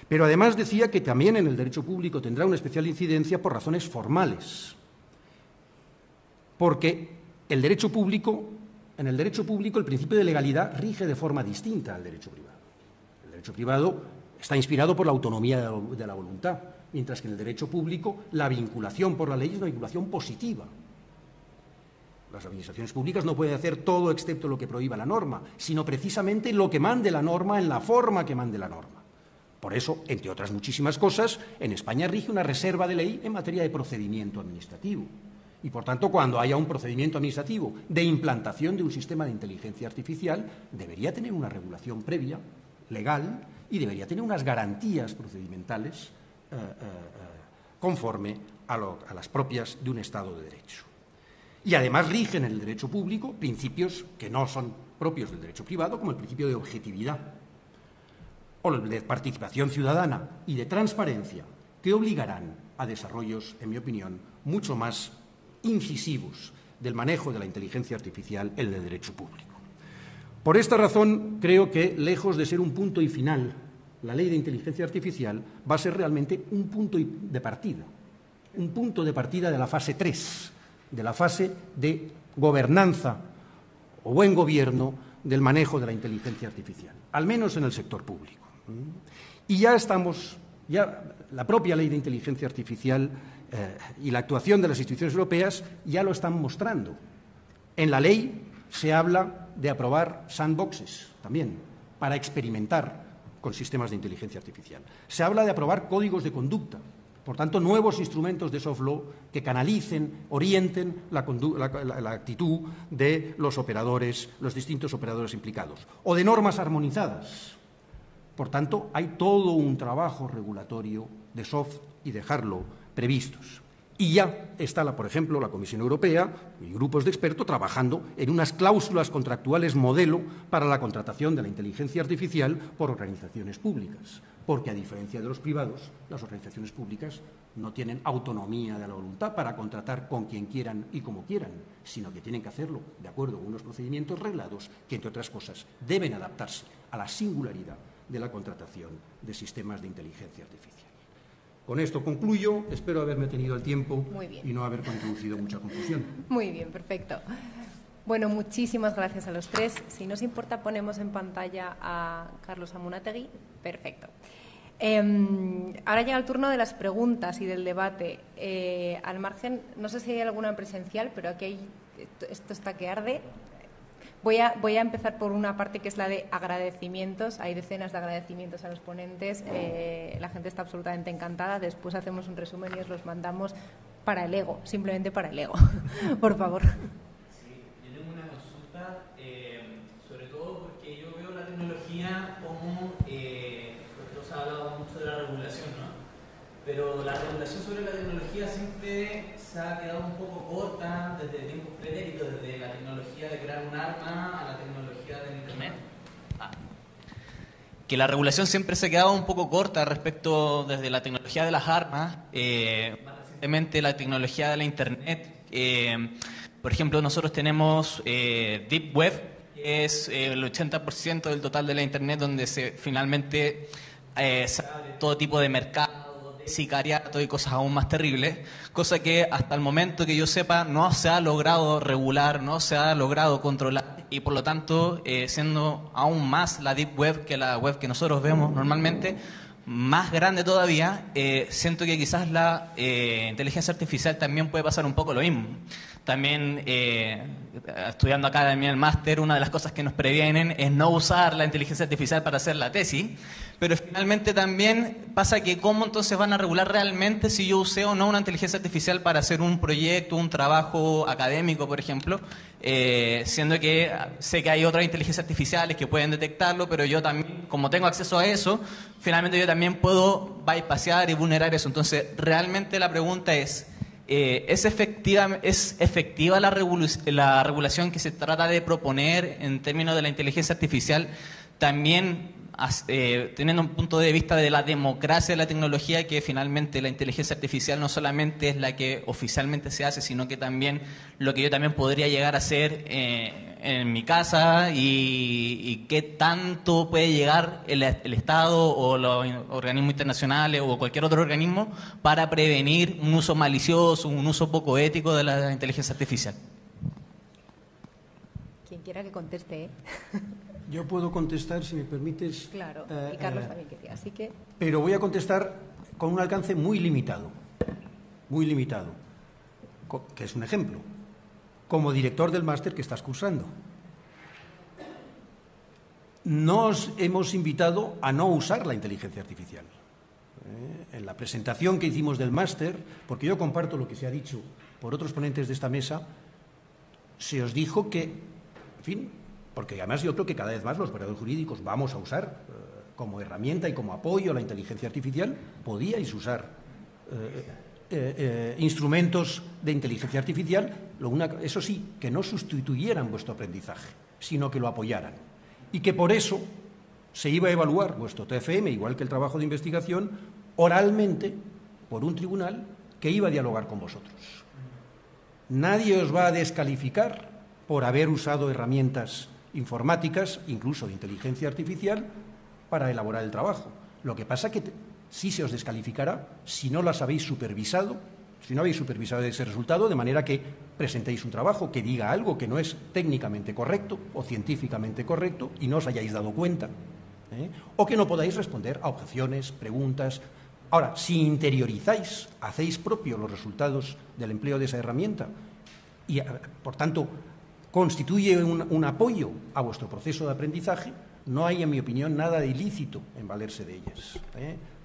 Pero además decía que también en el derecho público tendrá una especial incidencia por razones formales, porque en el derecho público el principio de legalidad rige de forma distinta al derecho privado. El derecho privado está inspirado por la autonomía de la voluntad, mientras que en el derecho público la vinculación por la ley es una vinculación positiva. Las administraciones públicas no pueden hacer todo excepto lo que prohíba la norma, sino precisamente lo que mande la norma en la forma que mande la norma. Por eso, entre otras muchísimas cosas, en España rige una reserva de ley en materia de procedimiento administrativo. Y, por tanto, cuando haya un procedimiento administrativo de implantación de un sistema de inteligencia artificial, debería tener una regulación previa, legal, y debería tener unas garantías procedimentales conforme a las propias de un Estado de Derecho. Y además rigen en el derecho público principios que no son propios del derecho privado, como el principio de objetividad o el de participación ciudadana y de transparencia, que obligarán a desarrollos, en mi opinión, mucho más incisivos del manejo de la inteligencia artificial en el derecho público. Por esta razón, creo que, lejos de ser un punto y final, la ley de inteligencia artificial va a ser realmente un punto de partida de la fase 3, de la fase de gobernanza o buen gobierno del manejo de la inteligencia artificial, al menos en el sector público. Y ya la propia ley de inteligencia artificial y la actuación de las instituciones europeas ya lo están mostrando. En la ley se habla de aprobar sandboxes también para experimentar con sistemas de inteligencia artificial. Se habla de aprobar códigos de conducta, por tanto, nuevos instrumentos de soft law que canalicen, orienten la actitud de los operadores, los distintos operadores implicados, o de normas armonizadas. Por tanto, hay todo un trabajo regulatorio de soft y de hard law previstos. Y ya está, por ejemplo, la Comisión Europea y grupos de expertos trabajando en unas cláusulas contractuales modelo para la contratación de la inteligencia artificial por organizaciones públicas, porque, a diferencia de los privados, las organizaciones públicas no tienen autonomía de la voluntad para contratar con quien quieran y como quieran, sino que tienen que hacerlo de acuerdo con unos procedimientos reglados que, entre otras cosas, deben adaptarse a la singularidad de la contratación de sistemas de inteligencia artificial. Con esto concluyo. Espero haberme tenido el tiempo y no haber introducido mucha confusión. Muy bien, perfecto. Bueno, muchísimas gracias a los tres. Si nos importa, ponemos en pantalla a Carlos Amunátegui. Perfecto. Ahora llega el turno de las preguntas y del debate. Al margen, no sé si hay alguna en presencial, pero aquí esto está que arde. Voy a empezar por una parte que es la de agradecimientos. Hay decenas de agradecimientos a los ponentes. La gente está absolutamente encantada. Después hacemos un resumen y os los mandamos para el ego, simplemente para el ego. Por favor. Sí, yo tengo una consulta, sobre todo porque yo veo la tecnología como, porque se ha hablado mucho de la regulación, ¿no? Pero la regulación sobre la tecnología siempre se ha quedado un poco corta desde tiempos pretéritos, desde la tecnología de crear un arma a la tecnología del Internet. Que la regulación siempre se ha quedado un poco corta respecto desde la tecnología de las armas, más recientemente la tecnología de la Internet. Por ejemplo, nosotros tenemos Deep Web, que es el 80% del total de la Internet, donde finalmente se abre todo tipo de mercado, sicariato y cosas aún más terribles, cosa que hasta el momento que yo sepa no se ha logrado regular, no se ha logrado controlar, y por lo tanto, siendo aún más la Deep Web que la web que nosotros vemos normalmente, más grande todavía, siento que quizás la inteligencia artificial también puede pasar un poco lo mismo. También, estudiando acá en el máster, una de las cosas que nos previenen es no usar la inteligencia artificial para hacer la tesis, pero finalmente también pasa que cómo entonces van a regular realmente si yo usé o no una inteligencia artificial para hacer un proyecto, un trabajo académico, por ejemplo, siendo que sé que hay otras inteligencias artificiales que pueden detectarlo, pero yo también, como tengo acceso a eso, finalmente yo también puedo bypassear y vulnerar eso. Entonces, realmente la pregunta es, ¿es efectiva la regulación que se trata de proponer en términos de la inteligencia artificial, también teniendo un punto de vista de la democracia de la tecnología, que finalmente la inteligencia artificial no solamente es la que oficialmente se hace, sino que también lo que yo también podría llegar a hacer en mi casa, y qué tanto puede llegar el Estado o los organismos internacionales o cualquier otro organismo para prevenir un uso malicioso, un uso poco ético de la inteligencia artificial? Quien quiera que conteste, ¿eh? Yo puedo contestar, si me permites. Claro, y Carlos también quería, así que... Pero voy a contestar con un alcance muy limitado, que es un ejemplo, como director del máster que estás cursando. Nos hemos invitado a no usar la inteligencia artificial. En la presentación que hicimos del máster, porque yo comparto lo que se ha dicho por otros ponentes de esta mesa, se os dijo que, en fin, porque además yo creo que cada vez más los operadores jurídicos vamos a usar como herramienta y como apoyo a la inteligencia artificial, podíais usar instrumentos de inteligencia artificial, eso sí, que no sustituyeran vuestro aprendizaje, sino que lo apoyaran. Y que por eso se iba a evaluar vuestro TFM, igual que el trabajo de investigación, oralmente por un tribunal que iba a dialogar con vosotros. Nadie os va a descalificar por haber usado herramientas informáticas, incluso de inteligencia artificial, para elaborar el trabajo. Lo que pasa es que sí se os descalificará si no las habéis supervisado, si no habéis supervisado ese resultado, de manera que presentéis un trabajo que diga algo que no es técnicamente correcto o científicamente correcto y no os hayáis dado cuenta, o que no podáis responder a objeciones, preguntas. Ahora, si interiorizáis, hacéis propio los resultados del empleo de esa herramienta y, por tanto, constituye un apoyo a vuestro proceso de aprendizaje, no hay, en mi opinión, nada de ilícito en valerse de ellas.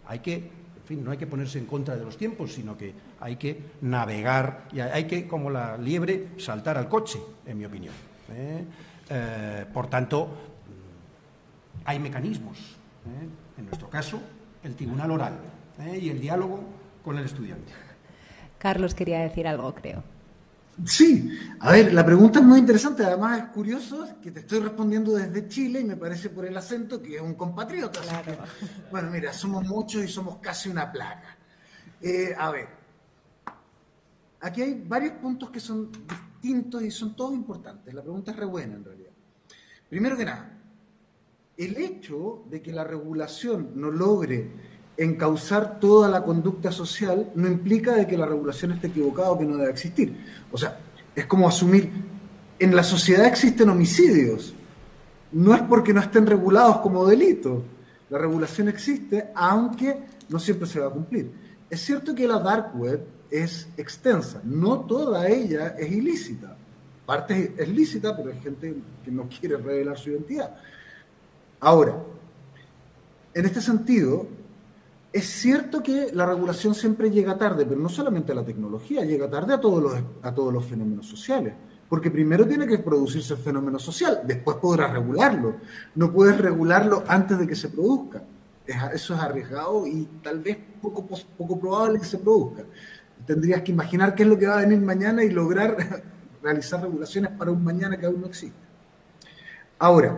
Hay que, en fin, no hay que ponerse en contra de los tiempos, sino que hay que navegar y hay que, como la liebre, saltar al coche, en mi opinión. Por tanto, hay mecanismos. En nuestro caso, el tribunal oral y el diálogo con el estudiante. Carlos quería decir algo, creo. Sí, a ver, la pregunta es muy interesante, además es curioso que te estoy respondiendo desde Chile y me parece por el acento que es un compatriota. Claro. Bueno, mira, somos muchos y somos casi una plaga. A ver, aquí hay varios puntos que son distintos y son todos importantes. La pregunta es re buena en realidad. Primero que nada, el hecho de que la regulación no logre encauzar toda la conducta social no implica de que la regulación esté equivocada o que no deba existir. O sea, es como asumir, en la sociedad existen homicidios, no es porque no estén regulados como delito. La regulación existe, aunque no siempre se va a cumplir. Es cierto que la dark web es extensa, no toda ella es ilícita. Parte es lícita, pero hay gente que no quiere revelar su identidad. Ahora, en este sentido, es cierto que la regulación siempre llega tarde, pero no solamente a la tecnología, llega tarde a todos los fenómenos sociales. Porque primero tiene que producirse el fenómeno social, después podrás regularlo. No puedes regularlo antes de que se produzca. Eso es arriesgado y tal vez poco probable que se produzca. Tendrías que imaginar qué es lo que va a venir mañana y lograr realizar regulaciones para un mañana que aún no existe. Ahora,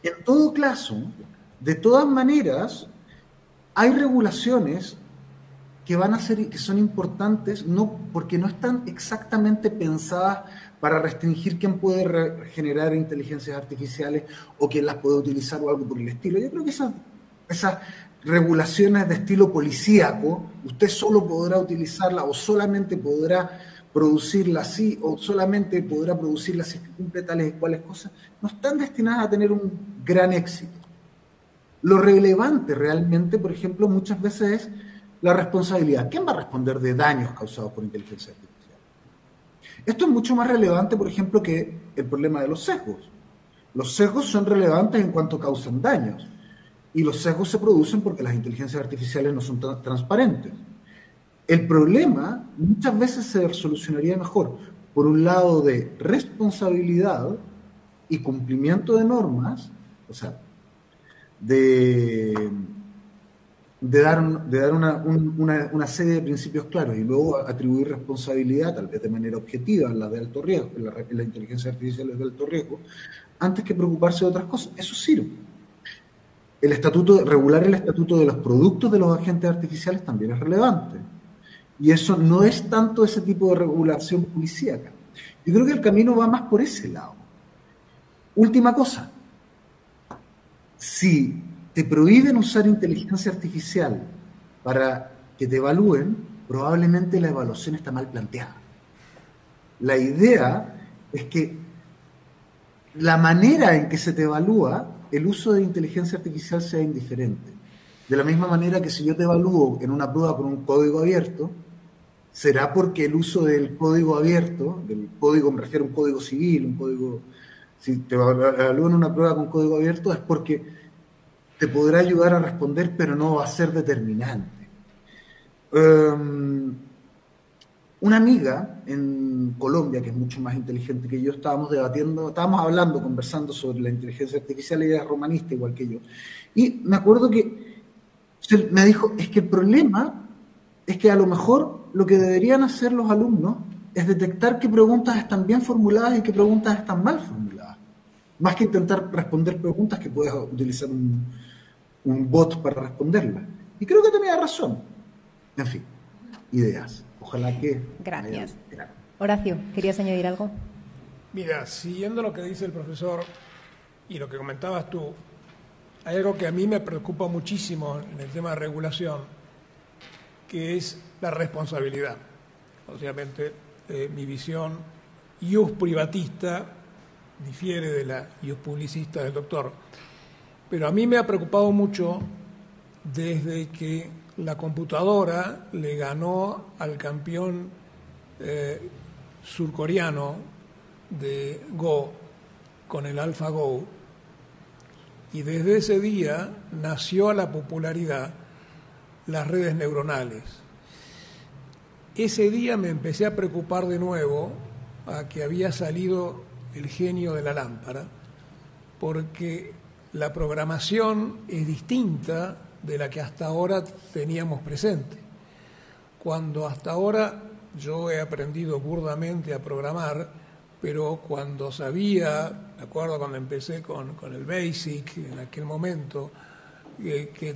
en todo caso, de todas maneras, hay regulaciones que van a ser, que son importantes, no, porque no están exactamente pensadas para restringir quién puede generar inteligencias artificiales o quién las puede utilizar o algo por el estilo. Yo creo que esas regulaciones de estilo policíaco, usted solo podrá utilizarla o solamente podrá producirla así o solamente podrá producirla si cumple tales y cuales cosas, no están destinadas a tener un gran éxito. Lo relevante realmente, por ejemplo, muchas veces es la responsabilidad. ¿Quién va a responder de daños causados por inteligencia artificial? Esto es mucho más relevante, por ejemplo, que el problema de los sesgos. Los sesgos son relevantes en cuanto causan daños. Y los sesgos se producen porque las inteligencias artificiales no son transparentes. El problema muchas veces se solucionaría mejor por un lado de responsabilidad y cumplimiento de normas, o sea, de dar una serie de principios claros y luego atribuir responsabilidad, tal vez de manera objetiva, en la de alto riesgo, en la inteligencia artificial es de alto riesgo, antes que preocuparse de otras cosas. Eso sirve. Regular el estatuto de los productos de los agentes artificiales también es relevante. Y eso no es tanto ese tipo de regulación policíaca. Yo creo que el camino va más por ese lado. Última cosa. Si te prohíben usar inteligencia artificial para que te evalúen, probablemente la evaluación está mal planteada. La idea es que la manera en que se te evalúa, el uso de inteligencia artificial sea indiferente. De la misma manera que si yo te evalúo en una prueba con un código abierto, será porque el uso del código abierto, del código, me refiero a un código civil, un código, si te evalúo en una prueba con código abierto es porque te podrá ayudar a responder, pero no va a ser determinante. Una amiga en Colombia, que es mucho más inteligente que yo, estábamos hablando, conversando sobre la inteligencia artificial, ella es romanista igual que yo, y me acuerdo que me dijo, es que el problema es que a lo mejor lo que deberían hacer los alumnos es detectar qué preguntas están bien formuladas y qué preguntas están mal formuladas, más que intentar responder preguntas que puedes utilizar un bot para responderlas. Y creo que tenía razón. En fin, ideas. Ojalá que... Gracias. Horacio, ¿querías añadir algo? Mira, siguiendo lo que dice el profesor y lo que comentabas tú, hay algo que a mí me preocupa muchísimo en el tema de regulación, que es la responsabilidad. Obviamente, mi visión ius privatista difiere de la ius publicista del doctor, pero a mí me ha preocupado mucho desde que la computadora le ganó al campeón surcoreano de Go con el AlphaGo, y desde ese día nació a la popularidad las redes neuronales. Ese día me empecé a preocupar de nuevo a que había salido el genio de la lámpara, porque la programación es distinta de la que hasta ahora teníamos presente. Cuando hasta ahora yo he aprendido burdamente a programar, pero cuando sabía, me acuerdo cuando empecé con el BASIC en aquel momento, que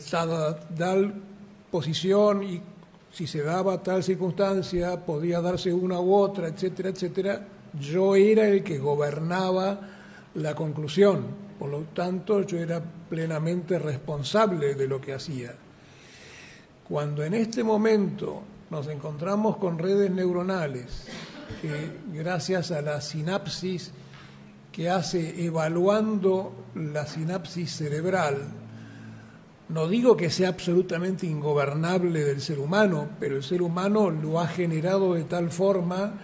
tal posición y si se daba tal circunstancia podía darse una u otra, etcétera, etcétera, yo era el que gobernaba la conclusión. Por lo tanto, yo era plenamente responsable de lo que hacía. Cuando en este momento nos encontramos con redes neuronales que, gracias a la sinapsis que hace evaluando la sinapsis cerebral, no digo que sea absolutamente ingobernable del ser humano, pero el ser humano lo ha generado de tal forma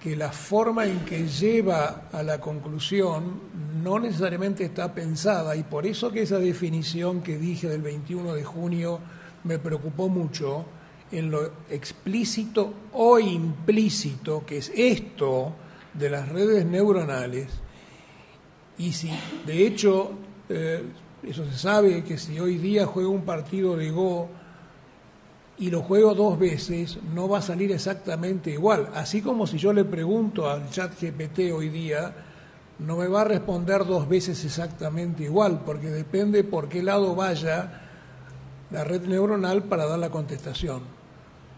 que la forma en que lleva a la conclusión no necesariamente está pensada, y por eso que esa definición que dije del 21 de junio me preocupó mucho, en lo explícito o implícito que es esto de las redes neuronales. Y si, de hecho, eso se sabe, que si hoy día juego un partido de Go y lo juego 2 veces, no va a salir exactamente igual. Así como si yo le pregunto al ChatGPT hoy día, no me va a responder 2 veces exactamente igual, porque depende por qué lado vaya la red neuronal para dar la contestación.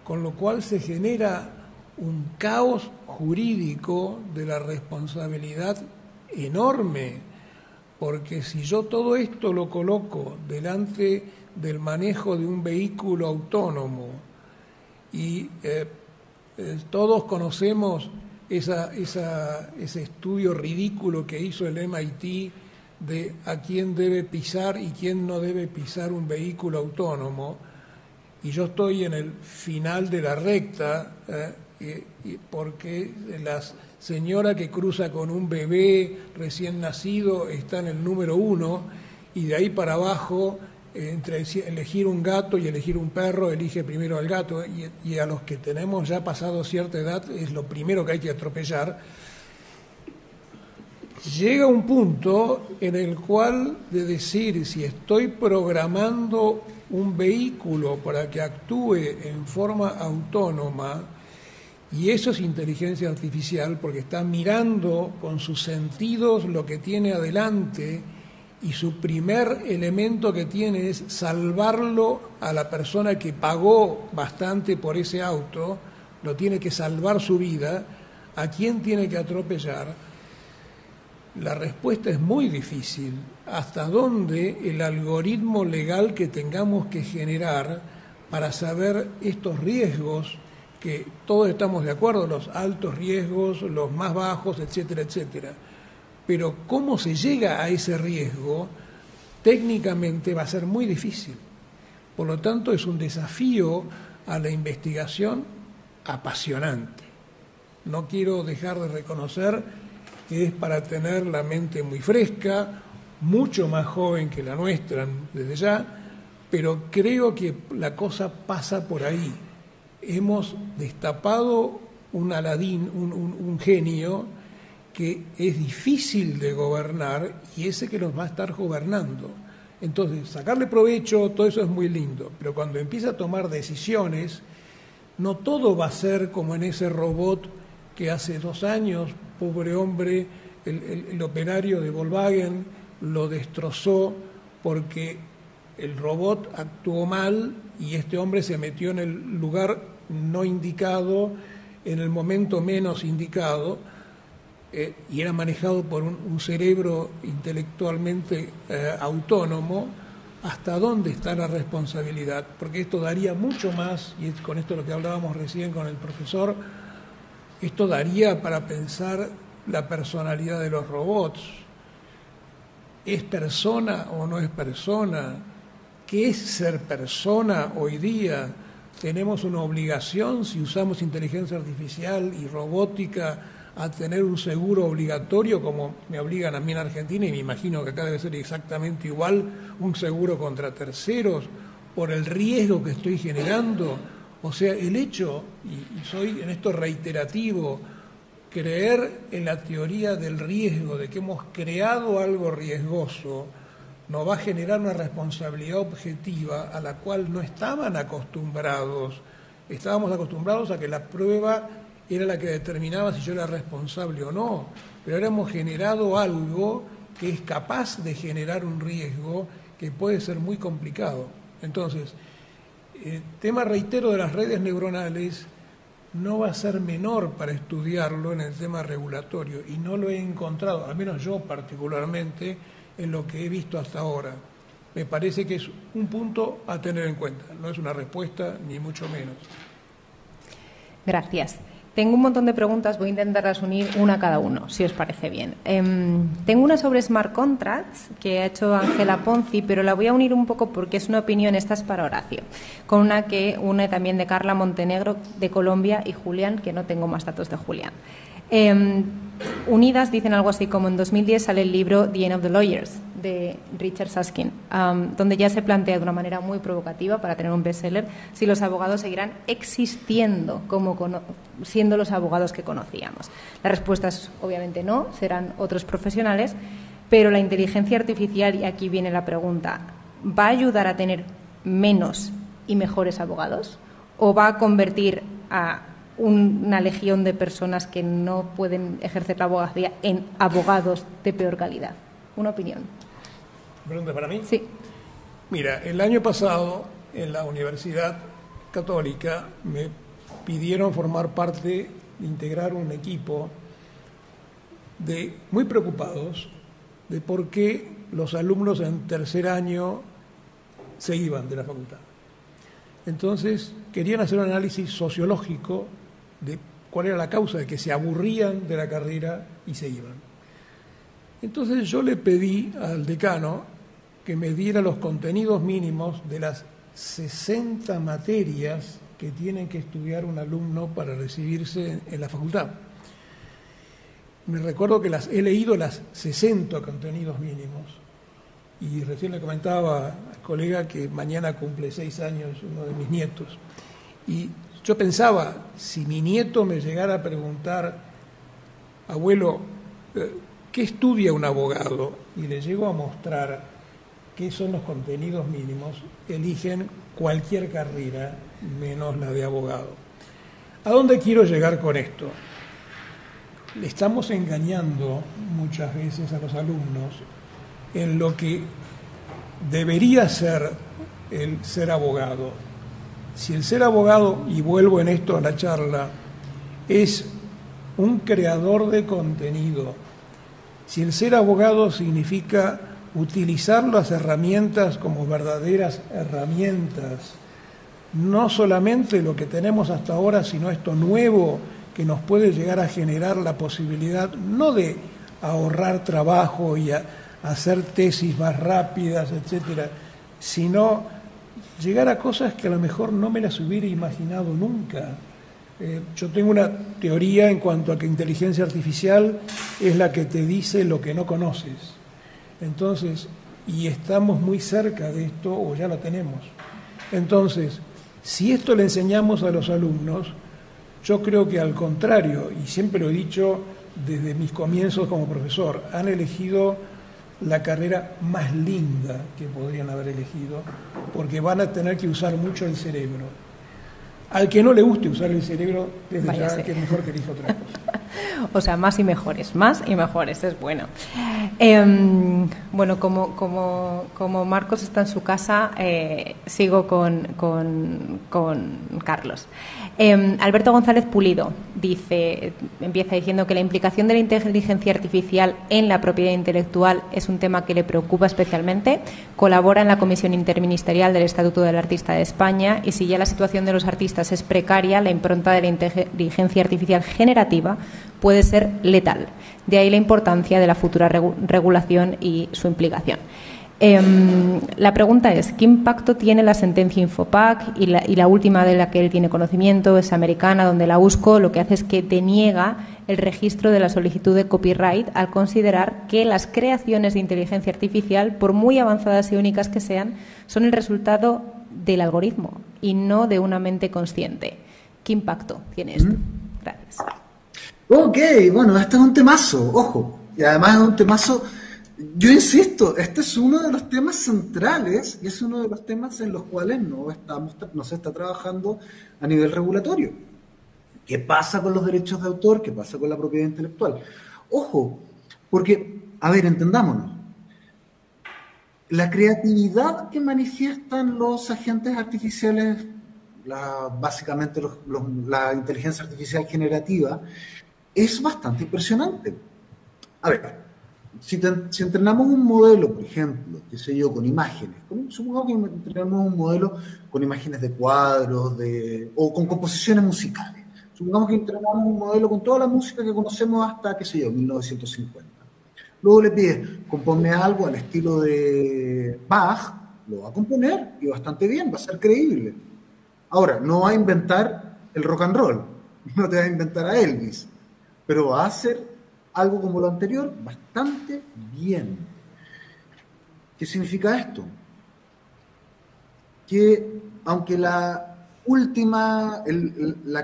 Con lo cual se genera un caos jurídico de la responsabilidad enorme, porque si yo todo esto lo coloco delante del manejo de un vehículo autónomo y todos conocemos ese estudio ridículo que hizo el MIT de a quién debe pisar y quién no debe pisar un vehículo autónomo, y yo estoy en el final de la recta, porque la señora que cruza con un bebé recién nacido está en el número 1, y de ahí para abajo, entre elegir un gato y elegir un perro, elige primero al gato, y a los que tenemos ya pasado cierta edad es lo primero que hay que atropellar. Llega un punto en el cual de decir, si estoy programando un vehículo para que actúe en forma autónoma, y eso es inteligencia artificial porque está mirando con sus sentidos lo que tiene adelante, y su primer elemento que tiene es salvarlo a la persona que pagó bastante por ese auto, lo tiene que salvar su vida. ¿A quién tiene que atropellar? La respuesta es muy difícil. ¿Hasta dónde el algoritmo legal que tengamos que generar para saber estos riesgos, que todos estamos de acuerdo, los altos riesgos, los más bajos, etcétera, etcétera? Pero cómo se llega a ese riesgo, técnicamente va a ser muy difícil. Por lo tanto, es un desafío a la investigación apasionante. No quiero dejar de reconocer que es para tener la mente muy fresca, mucho más joven que la nuestra desde ya, pero creo que la cosa pasa por ahí. Hemos destapado un Aladín, un genio que es difícil de gobernar, y ese que nos va a estar gobernando. Entonces, sacarle provecho, todo eso es muy lindo, pero cuando empieza a tomar decisiones, no todo va a ser como en ese robot que hace 2 años, pobre hombre, el operario de Volkswagen lo destrozó porque el robot actuó mal y este hombre se metió en el lugar no indicado, en el momento menos indicado, y era manejado por un cerebro intelectualmente autónomo. ¿Hasta dónde está la responsabilidad? Porque esto daría mucho más, y con esto lo que hablábamos recién con el profesor, esto daría para pensar la personalidad de los robots. ¿Es persona o no es persona? ¿Qué es ser persona hoy día? Tenemos una obligación, si usamos inteligencia artificial y robótica, a tener un seguro obligatorio como me obligan a mí en Argentina, y me imagino que acá debe ser exactamente igual, un seguro contra terceros por el riesgo que estoy generando. O sea, el hecho, y soy en esto reiterativo, creer en la teoría del riesgo, de que hemos creado algo riesgoso, nos va a generar una responsabilidad objetiva a la cual no estaban acostumbrados. Estábamos acostumbrados a que la prueba era la que determinaba si yo era responsable o no, pero ahora hemos generado algo que es capaz de generar un riesgo que puede ser muy complicado. Entonces, el tema, reitero, de las redes neuronales no va a ser menor para estudiarlo en el tema regulatorio, y no lo he encontrado, al menos yo particularmente, en lo que he visto hasta ahora. Me parece que es un punto a tener en cuenta, no es una respuesta ni mucho menos. Gracias. Tengo un montón de preguntas, voy a intentarlas unir una a cada uno, si os parece bien. Tengo una sobre smart contracts que ha hecho Ángela Ponzi, pero la voy a unir un poco porque es una opinión, esta es para Horacio, con una que une también de Carla Montenegro de Colombia y Julián, que no tengo más datos de Julián. Unidas dicen algo así como: en 2010 sale el libro The End of the Lawyers de Richard Susskind, donde ya se plantea de una manera muy provocativa, para tener un bestseller, si los abogados seguirán existiendo como siendo los abogados que conocíamos. La respuesta es obviamente no, serán otros profesionales, pero la inteligencia artificial, y aquí viene la pregunta, ¿va a ayudar a tener menos y mejores abogados? ¿O va a convertir a una legión de personas que no pueden ejercer la abogacía en abogados de peor calidad? Una opinión. ¿Pregunta para mí? Sí. Mira, el año pasado en la Universidad Católica me pidieron formar parte, integrar un equipo de muy preocupados de por qué los alumnos en tercer año se iban de la facultad. Entonces querían hacer un análisis sociológico de cuál era la causa de que se aburrían de la carrera y se iban. Entonces yo le pedí al decano que me diera los contenidos mínimos de las 60 materias que tienen que estudiar un alumno para recibirse en la facultad. Me recuerdo que he leído las 60 contenidos mínimos, y recién le comentaba al colega que mañana cumple 6 años uno de mis nietos, y yo pensaba, si mi nieto me llegara a preguntar: abuelo, ¿qué estudia un abogado? Y le llego a mostrar qué son los contenidos mínimos, eligen cualquier carrera menos la de abogado. ¿A dónde quiero llegar con esto? Le estamos engañando muchas veces a los alumnos en lo que debería ser el ser abogado. Si el ser abogado, y vuelvo en esto a la charla, es un creador de contenido, si el ser abogado significa utilizar las herramientas como verdaderas herramientas, no solamente lo que tenemos hasta ahora, sino esto nuevo que nos puede llegar a generar la posibilidad no de ahorrar trabajo y hacer tesis más rápidas, etcétera, sino llegar a cosas que a lo mejor no me las hubiera imaginado nunca. Yo tengo una teoría en cuanto a que inteligencia artificial es la que te dice lo que no conoces. Entonces, y estamos muy cerca de esto, o ya lo tenemos. Entonces, si esto le enseñamos a los alumnos, yo creo que al contrario, y siempre lo he dicho desde mis comienzos como profesor, han elegido la carrera más linda que podrían haber elegido, porque van a tener que usar mucho el cerebro. Al que no le guste usar el cerebro, desde ya que es mejor que elija otra cosa. O sea, más y mejores, es bueno. Bueno, como Marcos está en su casa, sigo con Carlos. Alberto González Pulido empieza diciendo que la implicación de la inteligencia artificial en la propiedad intelectual es un tema que le preocupa especialmente. Colabora en la Comisión Interministerial del Estatuto del Artista de España, y si ya la situación de los artistas es precaria, la impronta de la inteligencia artificial generativa puede ser letal. De ahí la importancia de la futura regulación y su implicación. La pregunta es: ¿qué impacto tiene la sentencia Infopac? Y la última de la que él tiene conocimiento es americana, donde la USCO lo que hace es que deniega el registro de la solicitud de copyright al considerar que las creaciones de inteligencia artificial, por muy avanzadas y únicas que sean, son el resultado del algoritmo y no de una mente consciente. ¿Qué impacto tiene esto? Gracias. Ok, bueno, este es un temazo, ojo, y además es un temazo, yo insisto, este es uno de los temas centrales y es uno de los temas en los cuales no se está trabajando a nivel regulatorio. ¿Qué pasa con los derechos de autor? ¿Qué pasa con la propiedad intelectual? Ojo, porque, a ver, entendámonos, la creatividad que manifiestan los agentes artificiales, básicamente la inteligencia artificial generativa, es bastante impresionante. A ver, si entrenamos un modelo, por ejemplo, qué sé yo, con imágenes, supongamos que entrenamos un modelo con imágenes de cuadros o con composiciones musicales. Supongamos que entrenamos un modelo con toda la música que conocemos hasta, qué sé yo, 1950. Luego le pides, componme algo al estilo de Bach, lo va a componer y bastante bien, va a ser creíble. Ahora, no va a inventar el rock and roll, no te va a inventar a Elvis, pero va a hacer algo como lo anterior bastante bien. ¿Qué significa esto? Que aunque la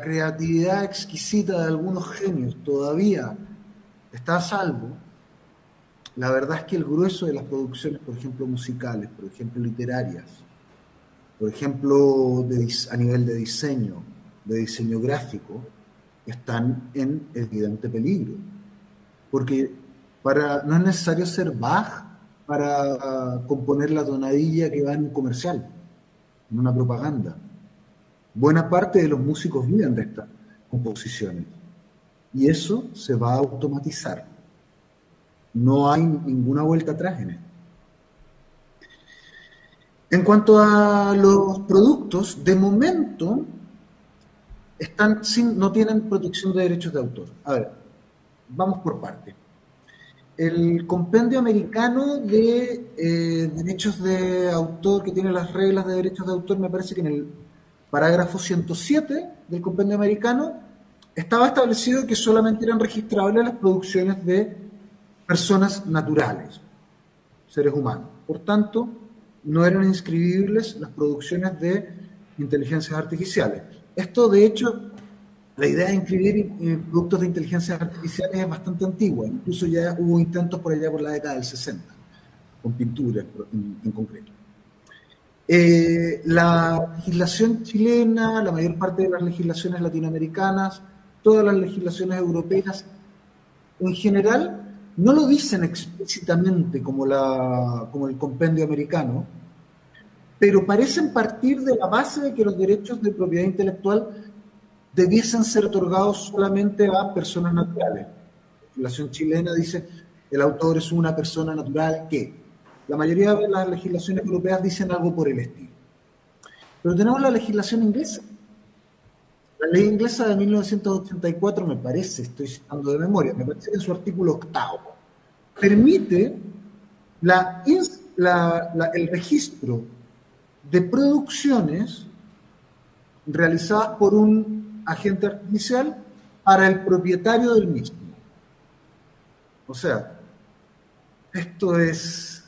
creatividad exquisita de algunos genios todavía está a salvo, la verdad es que el grueso de las producciones, por ejemplo, musicales, por ejemplo, literarias, por ejemplo, a nivel de diseño gráfico, están en evidente peligro. Porque no es necesario ser Bach para componer la tonadilla que va en un comercial, en una propaganda. Buena parte de los músicos viven de estas composiciones. Y eso se va a automatizar. No hay ninguna vuelta atrás en esto. En cuanto a los productos, de momento no tienen protección de derechos de autor. A ver, vamos por parte. El compendio americano de derechos de autor, que tiene las reglas de derechos de autor, me parece que en el parágrafo 107 del compendio americano estaba establecido que solamente eran registrables las producciones de personas naturales, seres humanos. Por tanto, no eran inscribibles las producciones de inteligencias artificiales. Esto, de hecho, la idea de inscribir productos de inteligencias artificiales es bastante antigua. Incluso ya hubo intentos por allá por la década del 60, con pinturas en concreto. La legislación chilena, la mayor parte de las legislaciones latinoamericanas, todas las legislaciones europeas, en general, no lo dicen explícitamente como el compendio americano, pero parecen partir de la base de que los derechos de propiedad intelectual debiesen ser otorgados solamente a personas naturales. La legislación chilena dice el autor es una persona natural que. La mayoría de las legislaciones europeas dicen algo por el estilo. Pero tenemos la legislación inglesa. La ley inglesa de 1984, me parece, estoy citando de memoria, me parece que en su artículo 8º, permite el registro de producciones realizadas por un agente artificial para el propietario del mismo. O sea, esto es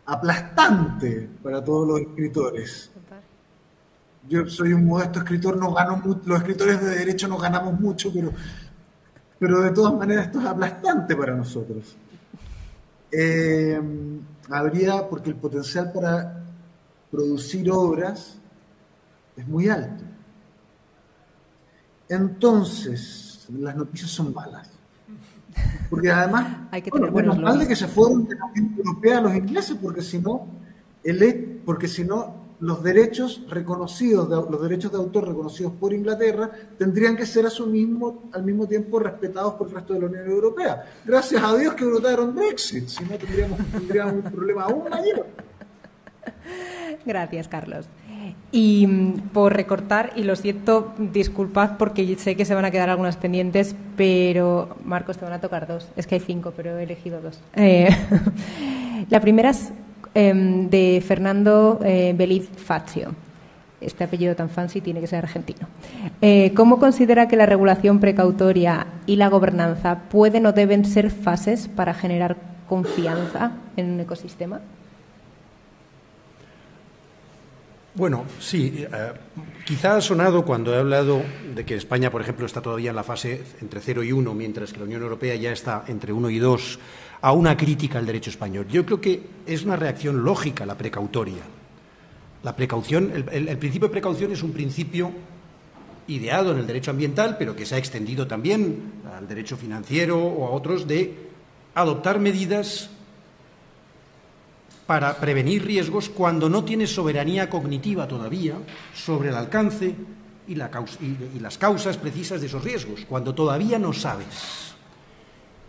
aplastante para todos los escritores. Yo soy un modesto escritor, no gano mucho, los escritores de derecho no ganamos mucho, pero de todas maneras esto es aplastante para nosotros. Porque el potencial para producir obras es muy alto. Entonces, las noticias son malas. Porque además, hay que tener buenos mal de que se fueron de la Unión Europea a los ingleses, porque si no, los derechos reconocidos, los derechos de autor reconocidos por Inglaterra, tendrían que ser al mismo tiempo respetados por el resto de la Unión Europea. Gracias a Dios que votaron Brexit, si no tendríamos un problema aún mayor. Gracias, Carlos. Y por recortar, y lo siento, disculpad porque sé que se van a quedar algunas pendientes, pero Marcos, te van a tocar 2. Es que hay 5, pero he elegido 2. La primera es de Fernando Beliz Fazio. Este apellido tan fancy tiene que ser argentino. ¿Cómo considera que la regulación precautoria y la gobernanza pueden o deben ser fases para generar confianza en un ecosistema? Bueno, sí. Quizá ha sonado cuando he hablado de que España, por ejemplo, está todavía en la fase entre 0 y 1, mientras que la Unión Europea ya está entre 1 y 2, a una crítica al derecho español. Yo creo que es una reacción lógica la precautoria. La precaución, el principio de precaución es un principio ideado en el derecho ambiental, pero que se ha extendido también al derecho financiero o a otros, de adoptar medidas para prevenir riesgos cuando no tienes soberanía cognitiva todavía sobre el alcance y las causas precisas de esos riesgos, cuando todavía no sabes.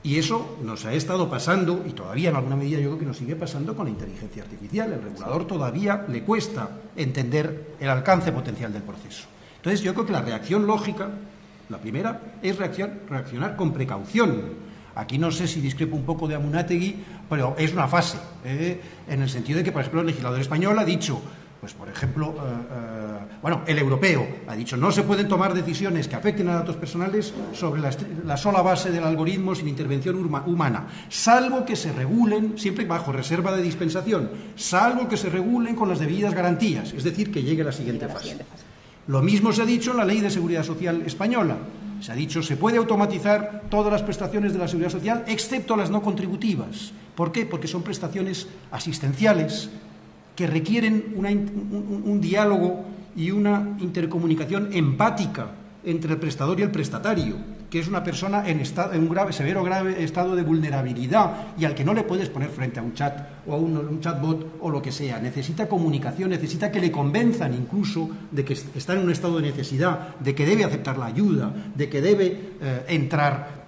Y eso nos ha estado pasando, y todavía en alguna medida yo creo que nos sigue pasando con la inteligencia artificial. El regulador todavía le cuesta entender el alcance potencial del proceso. Entonces yo creo que la reacción lógica, la primera, es reaccionar con precaución. Aquí no sé si discrepo un poco de Amunátegui, pero es una fase, en el sentido de que, por ejemplo, el legislador español ha dicho, pues por ejemplo, el europeo ha dicho, no se pueden tomar decisiones que afecten a datos personales sobre la sola base del algoritmo sin intervención humana, salvo que se regulen, siempre bajo reserva de dispensación, salvo que se regulen con las debidas garantías, es decir, que llegue la siguiente fase. Lo mismo se ha dicho en la Ley de Seguridad Social española. Se ha dicho, se puede automatizar todas las prestaciones de la Seguridad Social, excepto las no contributivas. ¿Por qué? Porque son prestaciones asistenciales que requieren un diálogo y una intercomunicación empática entre el prestador y el prestatario, que es una persona en un severo grave estado de vulnerabilidad y al que no le puedes poner frente a un chat o a un chatbot o lo que sea. Necesita comunicación, necesita que le convenzan incluso de que está en un estado de necesidad, de que debe aceptar la ayuda, de que debe entrar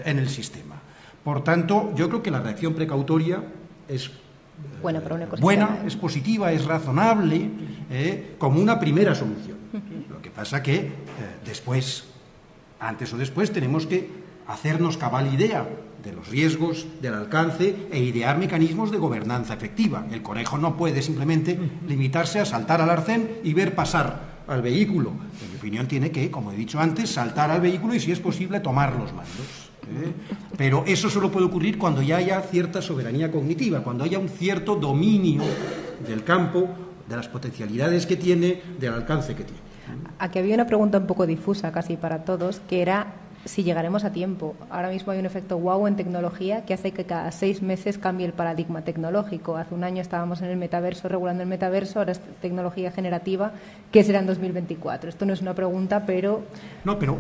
en el sistema. Por tanto, yo creo que la reacción precautoria es buena, es positiva, es razonable, como una primera solución. Lo que pasa que después, antes o después, tenemos que hacernos cabal idea de los riesgos, del alcance e idear mecanismos de gobernanza efectiva. El conejo no puede simplemente limitarse a saltar al arcén y ver pasar al vehículo. En mi opinión, tiene que, como he dicho antes, saltar al vehículo y, si es posible, tomar los mandos. Pero eso solo puede ocurrir cuando ya haya cierta soberanía cognitiva, cuando haya un cierto dominio del campo, de las potencialidades que tiene, del alcance que tiene. Aquí había una pregunta un poco difusa casi para todos, que era si llegaremos a tiempo. Ahora mismo hay un efecto wow en tecnología que hace que cada 6 meses cambie el paradigma tecnológico. Hace un año estábamos en el metaverso, regulando el metaverso, ahora es tecnología generativa. ¿Qué será en 2024? Esto no es una pregunta, pero... No, pero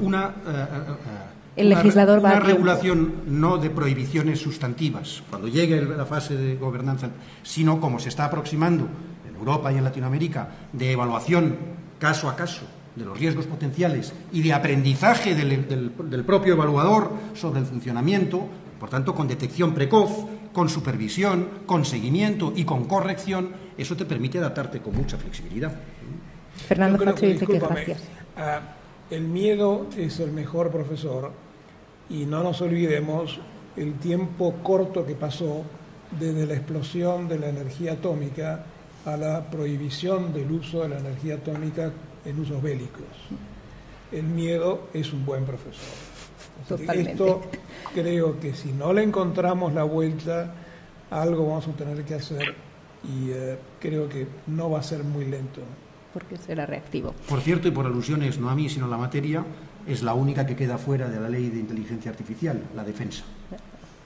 el legislador va a regulación no de prohibiciones sustantivas, cuando llegue la fase de gobernanza, sino, como se está aproximando en Europa y en Latinoamérica, de evaluación caso a caso de los riesgos potenciales y de aprendizaje del propio evaluador sobre el funcionamiento, por tanto, con detección precoz, con supervisión, con seguimiento y con corrección, eso te permite adaptarte con mucha flexibilidad. Fernando Facho dice que gracias. El miedo es el mejor profesor y no nos olvidemos el tiempo corto que pasó desde la explosión de la energía atómica a la prohibición del uso de la energía atómica en usos bélicos. El miedo es un buen profesor. Totalmente. Esto creo que si no le encontramos la vuelta, algo vamos a tener que hacer y creo que no va a ser muy lento. Porque será reactivo. Por cierto, y por alusiones no a mí, sino a la materia, es la única que queda fuera de la ley de inteligencia artificial, la defensa.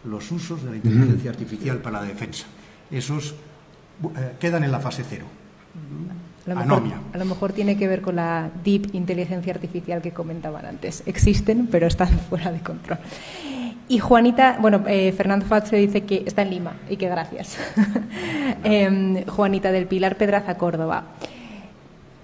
Los usos de la inteligencia artificial para la defensa. Esos quedan en la fase 0. A lo mejor tiene que ver con la deep inteligencia artificial que comentaban antes. Existen, pero están fuera de control. Y Juanita, Fernando Facho dice que está en Lima y que gracias. Juanita del Pilar Pedraza, Córdoba.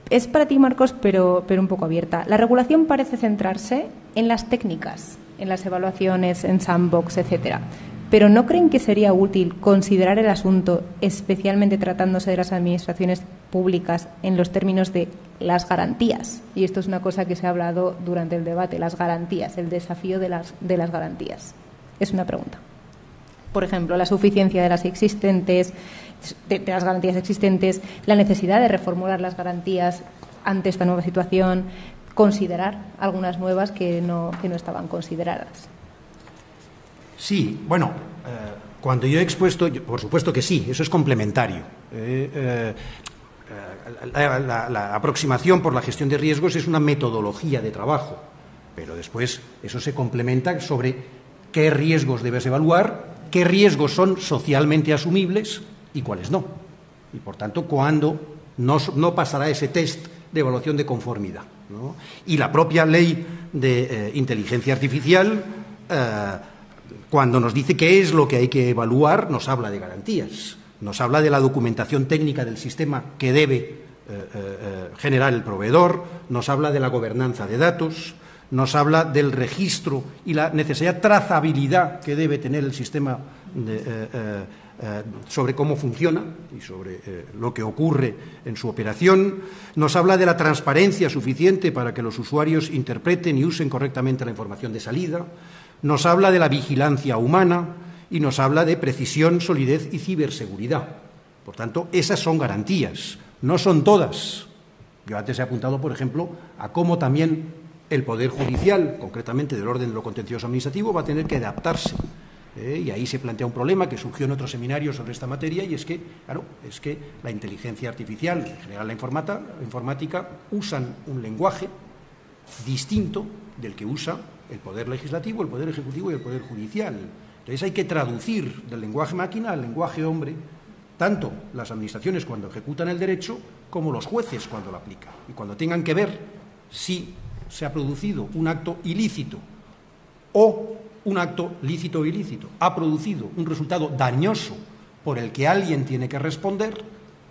Es para ti, Marcos, pero un poco abierta. La regulación parece centrarse en las técnicas, en las evaluaciones, en sandbox, etcétera. Pero ¿no creen que sería útil considerar el asunto, especialmente tratándose de las administraciones públicas, en los términos de las garantías? Y esto es una cosa que se ha hablado durante el debate, las garantías, el desafío de las garantías. Es una pregunta. Por ejemplo, la suficiencia de las existentes, de las garantías existentes, la necesidad de reformular las garantías ante esta nueva situación, considerar algunas nuevas que no estaban consideradas. Sí, bueno, cuando yo he expuesto, por supuesto que sí, eso es complementario. La aproximación por la gestión de riesgos es una metodología de trabajo, pero después eso se complementa sobre qué riesgos debes evaluar, qué riesgos son socialmente asumibles y cuáles no. Y, por tanto, cuándo no pasará ese test de evaluación de conformidad, ¿no? Y la propia ley de inteligencia artificial, cuando nos dice qué es lo que hay que evaluar, nos habla de garantías, nos habla de la documentación técnica del sistema que debe generar el proveedor, nos habla de la gobernanza de datos, nos habla del registro y la necesaria trazabilidad que debe tener el sistema sobre cómo funciona y sobre lo que ocurre en su operación. Nos habla de la transparencia suficiente para que los usuarios interpreten y usen correctamente la información de salida. Nos habla de la vigilancia humana y nos habla de precisión, solidez y ciberseguridad. Por tanto, esas son garantías, no son todas. Yo antes he apuntado, por ejemplo, a cómo también el Poder Judicial, concretamente del orden de lo contencioso administrativo, va a tener que adaptarse. Y ahí se plantea un problema que surgió en otro seminario sobre esta materia, y es que, claro, es que la inteligencia artificial, en general la informática, usan un lenguaje distinto del que usa el Poder Legislativo, el Poder Ejecutivo y el Poder Judicial. Entonces hay que traducir del lenguaje máquina al lenguaje hombre, tanto las administraciones cuando ejecutan el derecho como los jueces cuando lo aplican. Y cuando tengan que ver si se ha producido un acto ilícito o un acto lícito o ilícito ha producido un resultado dañoso por el que alguien tiene que responder,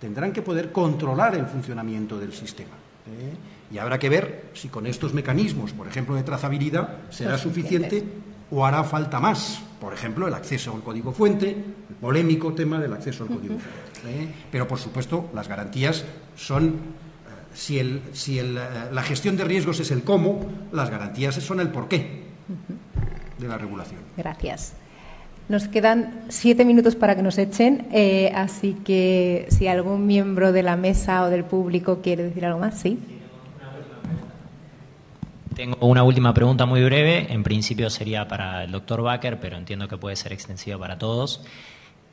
tendrán que poder controlar el funcionamiento del sistema. Y habrá que ver si con estos mecanismos, por ejemplo, de trazabilidad, será suficiente o hará falta más. Por ejemplo, el acceso al código fuente, el polémico tema del acceso al código fuente. Pero, por supuesto, las garantías son, la gestión de riesgos es el cómo, las garantías son el porqué de la regulación. Gracias. Nos quedan 7 minutos para que nos echen, así que si algún miembro de la mesa o del público quiere decir algo más, ¿sí? Tengo una última pregunta muy breve. En principio sería para el doctor Bakker, pero entiendo que puede ser extensiva para todos.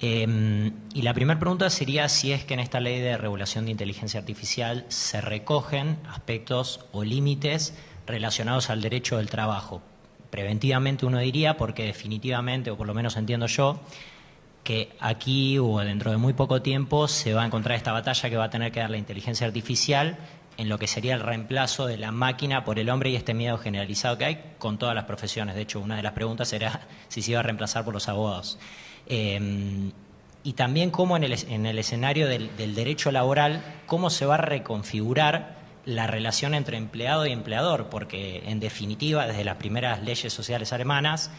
Y la primera pregunta sería si es que en esta ley de regulación de inteligencia artificial se recogen aspectos o límites relacionados al derecho del trabajo. Preventivamente uno diría, porque definitivamente, o por lo menos entiendo yo, que aquí o dentro de muy poco tiempo se va a encontrar esta batalla que va a tener que dar la inteligencia artificial en lo que sería el reemplazo de la máquina por el hombre y este miedo generalizado que hay con todas las profesiones. De hecho, una de las preguntas era si se iba a reemplazar por los abogados. Y también cómo en el escenario del derecho laboral, cómo se va a reconfigurar la relación entre empleado y empleador, porque en definitiva, desde las primeras leyes sociales alemanas,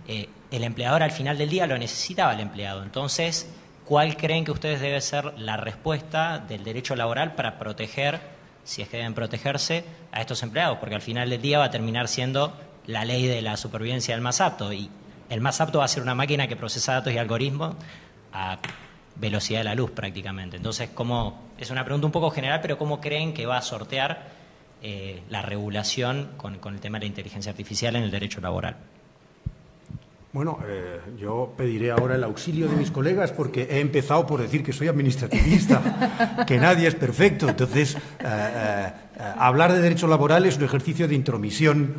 el empleador al final del día lo necesitaba el empleado. Entonces, ¿cuál creen que ustedes debe ser la respuesta del derecho laboral para proteger, si es que deben protegerse, a estos empleados? Porque al final del día va a terminar siendo la ley de la supervivencia del más apto, y el más apto va a ser una máquina que procesa datos y algoritmos a velocidad de la luz prácticamente. Entonces, es una pregunta un poco general, pero ¿cómo creen que va a sortear la regulación con el tema de la inteligencia artificial en el derecho laboral? Bueno, yo pediré ahora el auxilio de mis colegas porque he empezado por decir que soy administrativista, que nadie es perfecto. Entonces, hablar de derecho laboral es un ejercicio de intromisión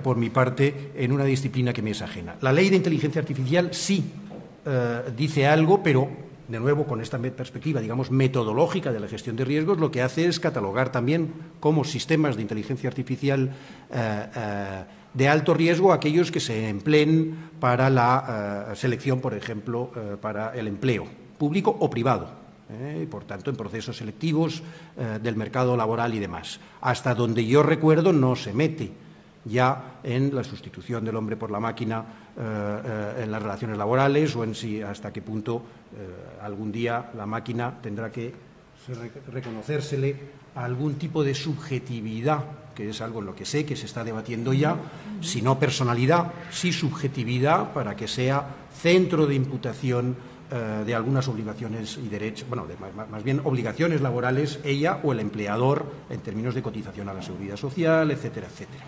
por mi parte en una disciplina que me es ajena. La ley de inteligencia artificial sí dice algo, pero de nuevo, con esta perspectiva, digamos, metodológica de la gestión de riesgos, lo que hace es catalogar también como sistemas de inteligencia artificial de alto riesgo aquellos que se empleen para la selección, por ejemplo, para el empleo público o privado, y por tanto en procesos selectivos del mercado laboral y demás. Hasta donde yo recuerdo no se mete ya en la sustitución del hombre por la máquina en las relaciones laborales o en si hasta qué punto algún día la máquina tendrá que reconocérsele a algún tipo de subjetividad, que es algo en lo que sé que se está debatiendo ya, si no personalidad, sí subjetividad, para que sea centro de imputación de algunas obligaciones y derechos, bueno, más bien obligaciones laborales, ella o el empleador, en términos de cotización a la seguridad social, etcétera, etcétera.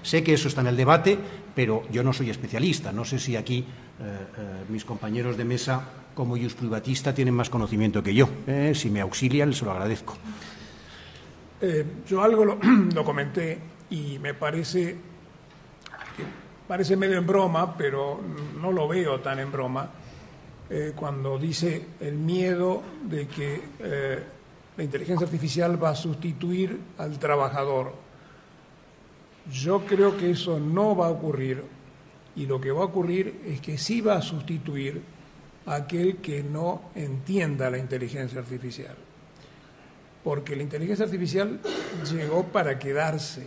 Sé que eso está en el debate, pero yo no soy especialista. No sé si aquí mis compañeros de mesa, como privatista, tienen más conocimiento que yo. Si me auxilian, se lo agradezco. Yo algo lo comenté y me parece medio en broma, pero no lo veo tan en broma, cuando dice el miedo de que la inteligencia artificial va a sustituir al trabajador. Yo creo que eso no va a ocurrir, y lo que va a ocurrir es que sí va a sustituir a aquel que no entienda la inteligencia artificial. Porque la inteligencia artificial llegó para quedarse.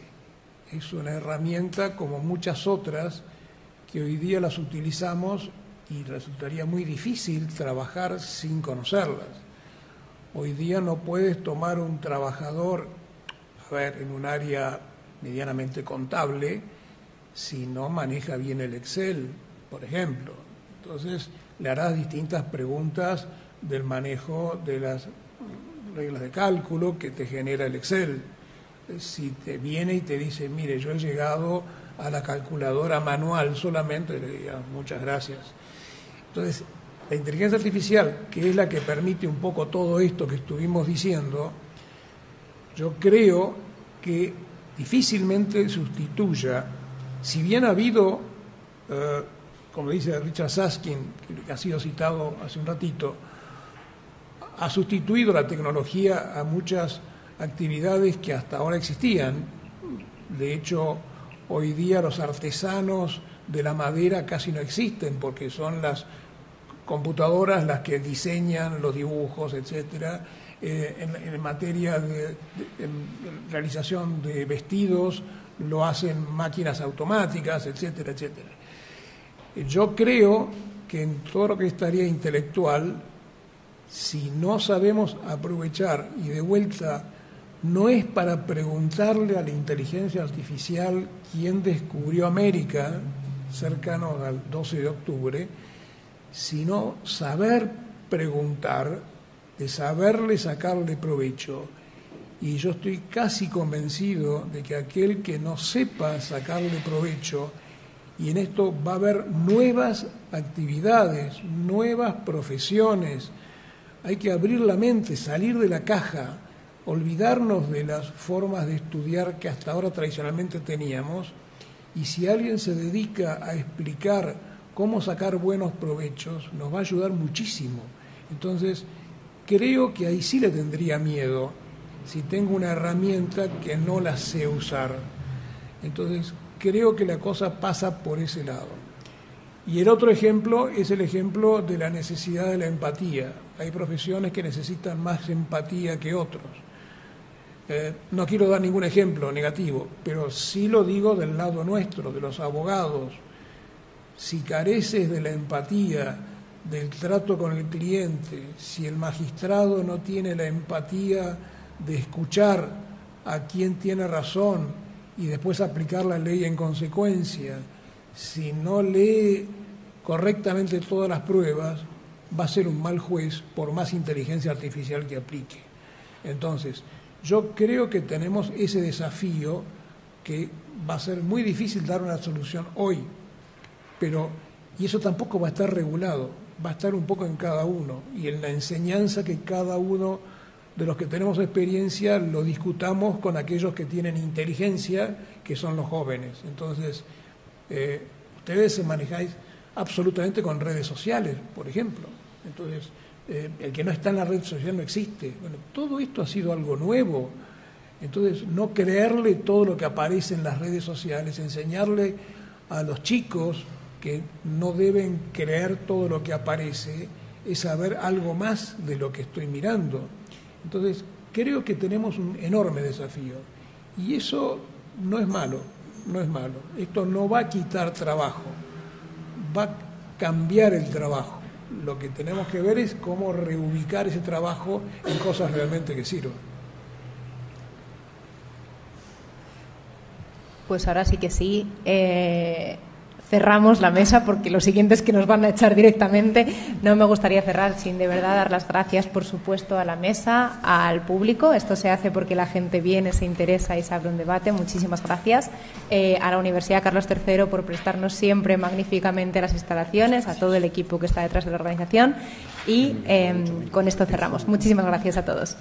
Es una herramienta como muchas otras que hoy día las utilizamos y resultaría muy difícil trabajar sin conocerlas. Hoy día no puedes tomar un trabajador, en un área medianamente contable, si no maneja bien el Excel, por ejemplo. Entonces le harás distintas preguntas del manejo de las reglas de cálculo que te genera el Excel. Si te viene y te dice, mire, yo he llegado a la calculadora manual solamente, le diría, muchas gracias. Entonces, la inteligencia artificial, que es la que permite un poco todo esto que estuvimos diciendo, yo creo que difícilmente sustituya, si bien ha habido, como dice Richard Susskind, que ha sido citado hace un ratito, ha sustituido la tecnología a muchas actividades que hasta ahora existían. De hecho, hoy día los artesanos de la madera casi no existen porque son las computadoras las que diseñan los dibujos, etcétera. En materia de realización de vestidos lo hacen máquinas automáticas, etcétera, etcétera. Yo creo que en todo lo que es tarea intelectual, si no sabemos aprovechar, y de vuelta, no es para preguntarle a la inteligencia artificial quién descubrió América, cercano al 12 de octubre, sino saber preguntar, de saberle sacarle provecho. Y yo estoy casi convencido de que aquel que no sepa sacarle provecho, y en esto va a haber nuevas actividades, nuevas profesiones, hay que abrir la mente, salir de la caja, olvidarnos de las formas de estudiar que hasta ahora tradicionalmente teníamos, y si alguien se dedica a explicar cómo sacar buenos provechos, nos va a ayudar muchísimo. Entonces, creo que ahí sí le tendría miedo si tengo una herramienta que no la sé usar. Entonces, creo que la cosa pasa por ese lado. Y el otro ejemplo es el ejemplo de la necesidad de la empatía. Hay profesiones que necesitan más empatía que otros. No quiero dar ningún ejemplo negativo, pero sí lo digo del lado nuestro, de los abogados. Si careces de la empatía, del trato con el cliente, si el magistrado no tiene la empatía de escuchar a quien tiene razón y después aplicar la ley en consecuencia, si no lee correctamente todas las pruebas, va a ser un mal juez por más inteligencia artificial que aplique. Entonces, yo creo que tenemos ese desafío que va a ser muy difícil dar una solución hoy, y eso tampoco va a estar regulado, va a estar un poco en cada uno y en la enseñanza que cada uno de los que tenemos experiencia lo discutamos con aquellos que tienen inteligencia, que son los jóvenes. Entonces, ustedes se manejáis absolutamente con redes sociales, por ejemplo. Entonces, el que no está en la red social no existe. Bueno, todo esto ha sido algo nuevo. Entonces, no creerle todo lo que aparece en las redes sociales, enseñarle a los chicos que no deben creer todo lo que aparece, es saber algo más de lo que estoy mirando. Entonces, creo que tenemos un enorme desafío. Y eso no es malo, no es malo. Esto no va a quitar trabajo, va a cambiar el trabajo. Lo que tenemos que ver es cómo reubicar ese trabajo en cosas realmente que sirvan. Pues ahora sí que sí. cerramos la mesa porque los siguientes que nos van a echar directamente. No me gustaría cerrar sin de verdad dar las gracias, por supuesto, a la mesa, al público. Esto se hace porque la gente viene, se interesa y se abre un debate. Muchísimas gracias. A la Universidad Carlos III por prestarnos siempre magníficamente las instalaciones, a todo el equipo que está detrás de la organización y con esto cerramos. Muchísimas gracias a todos.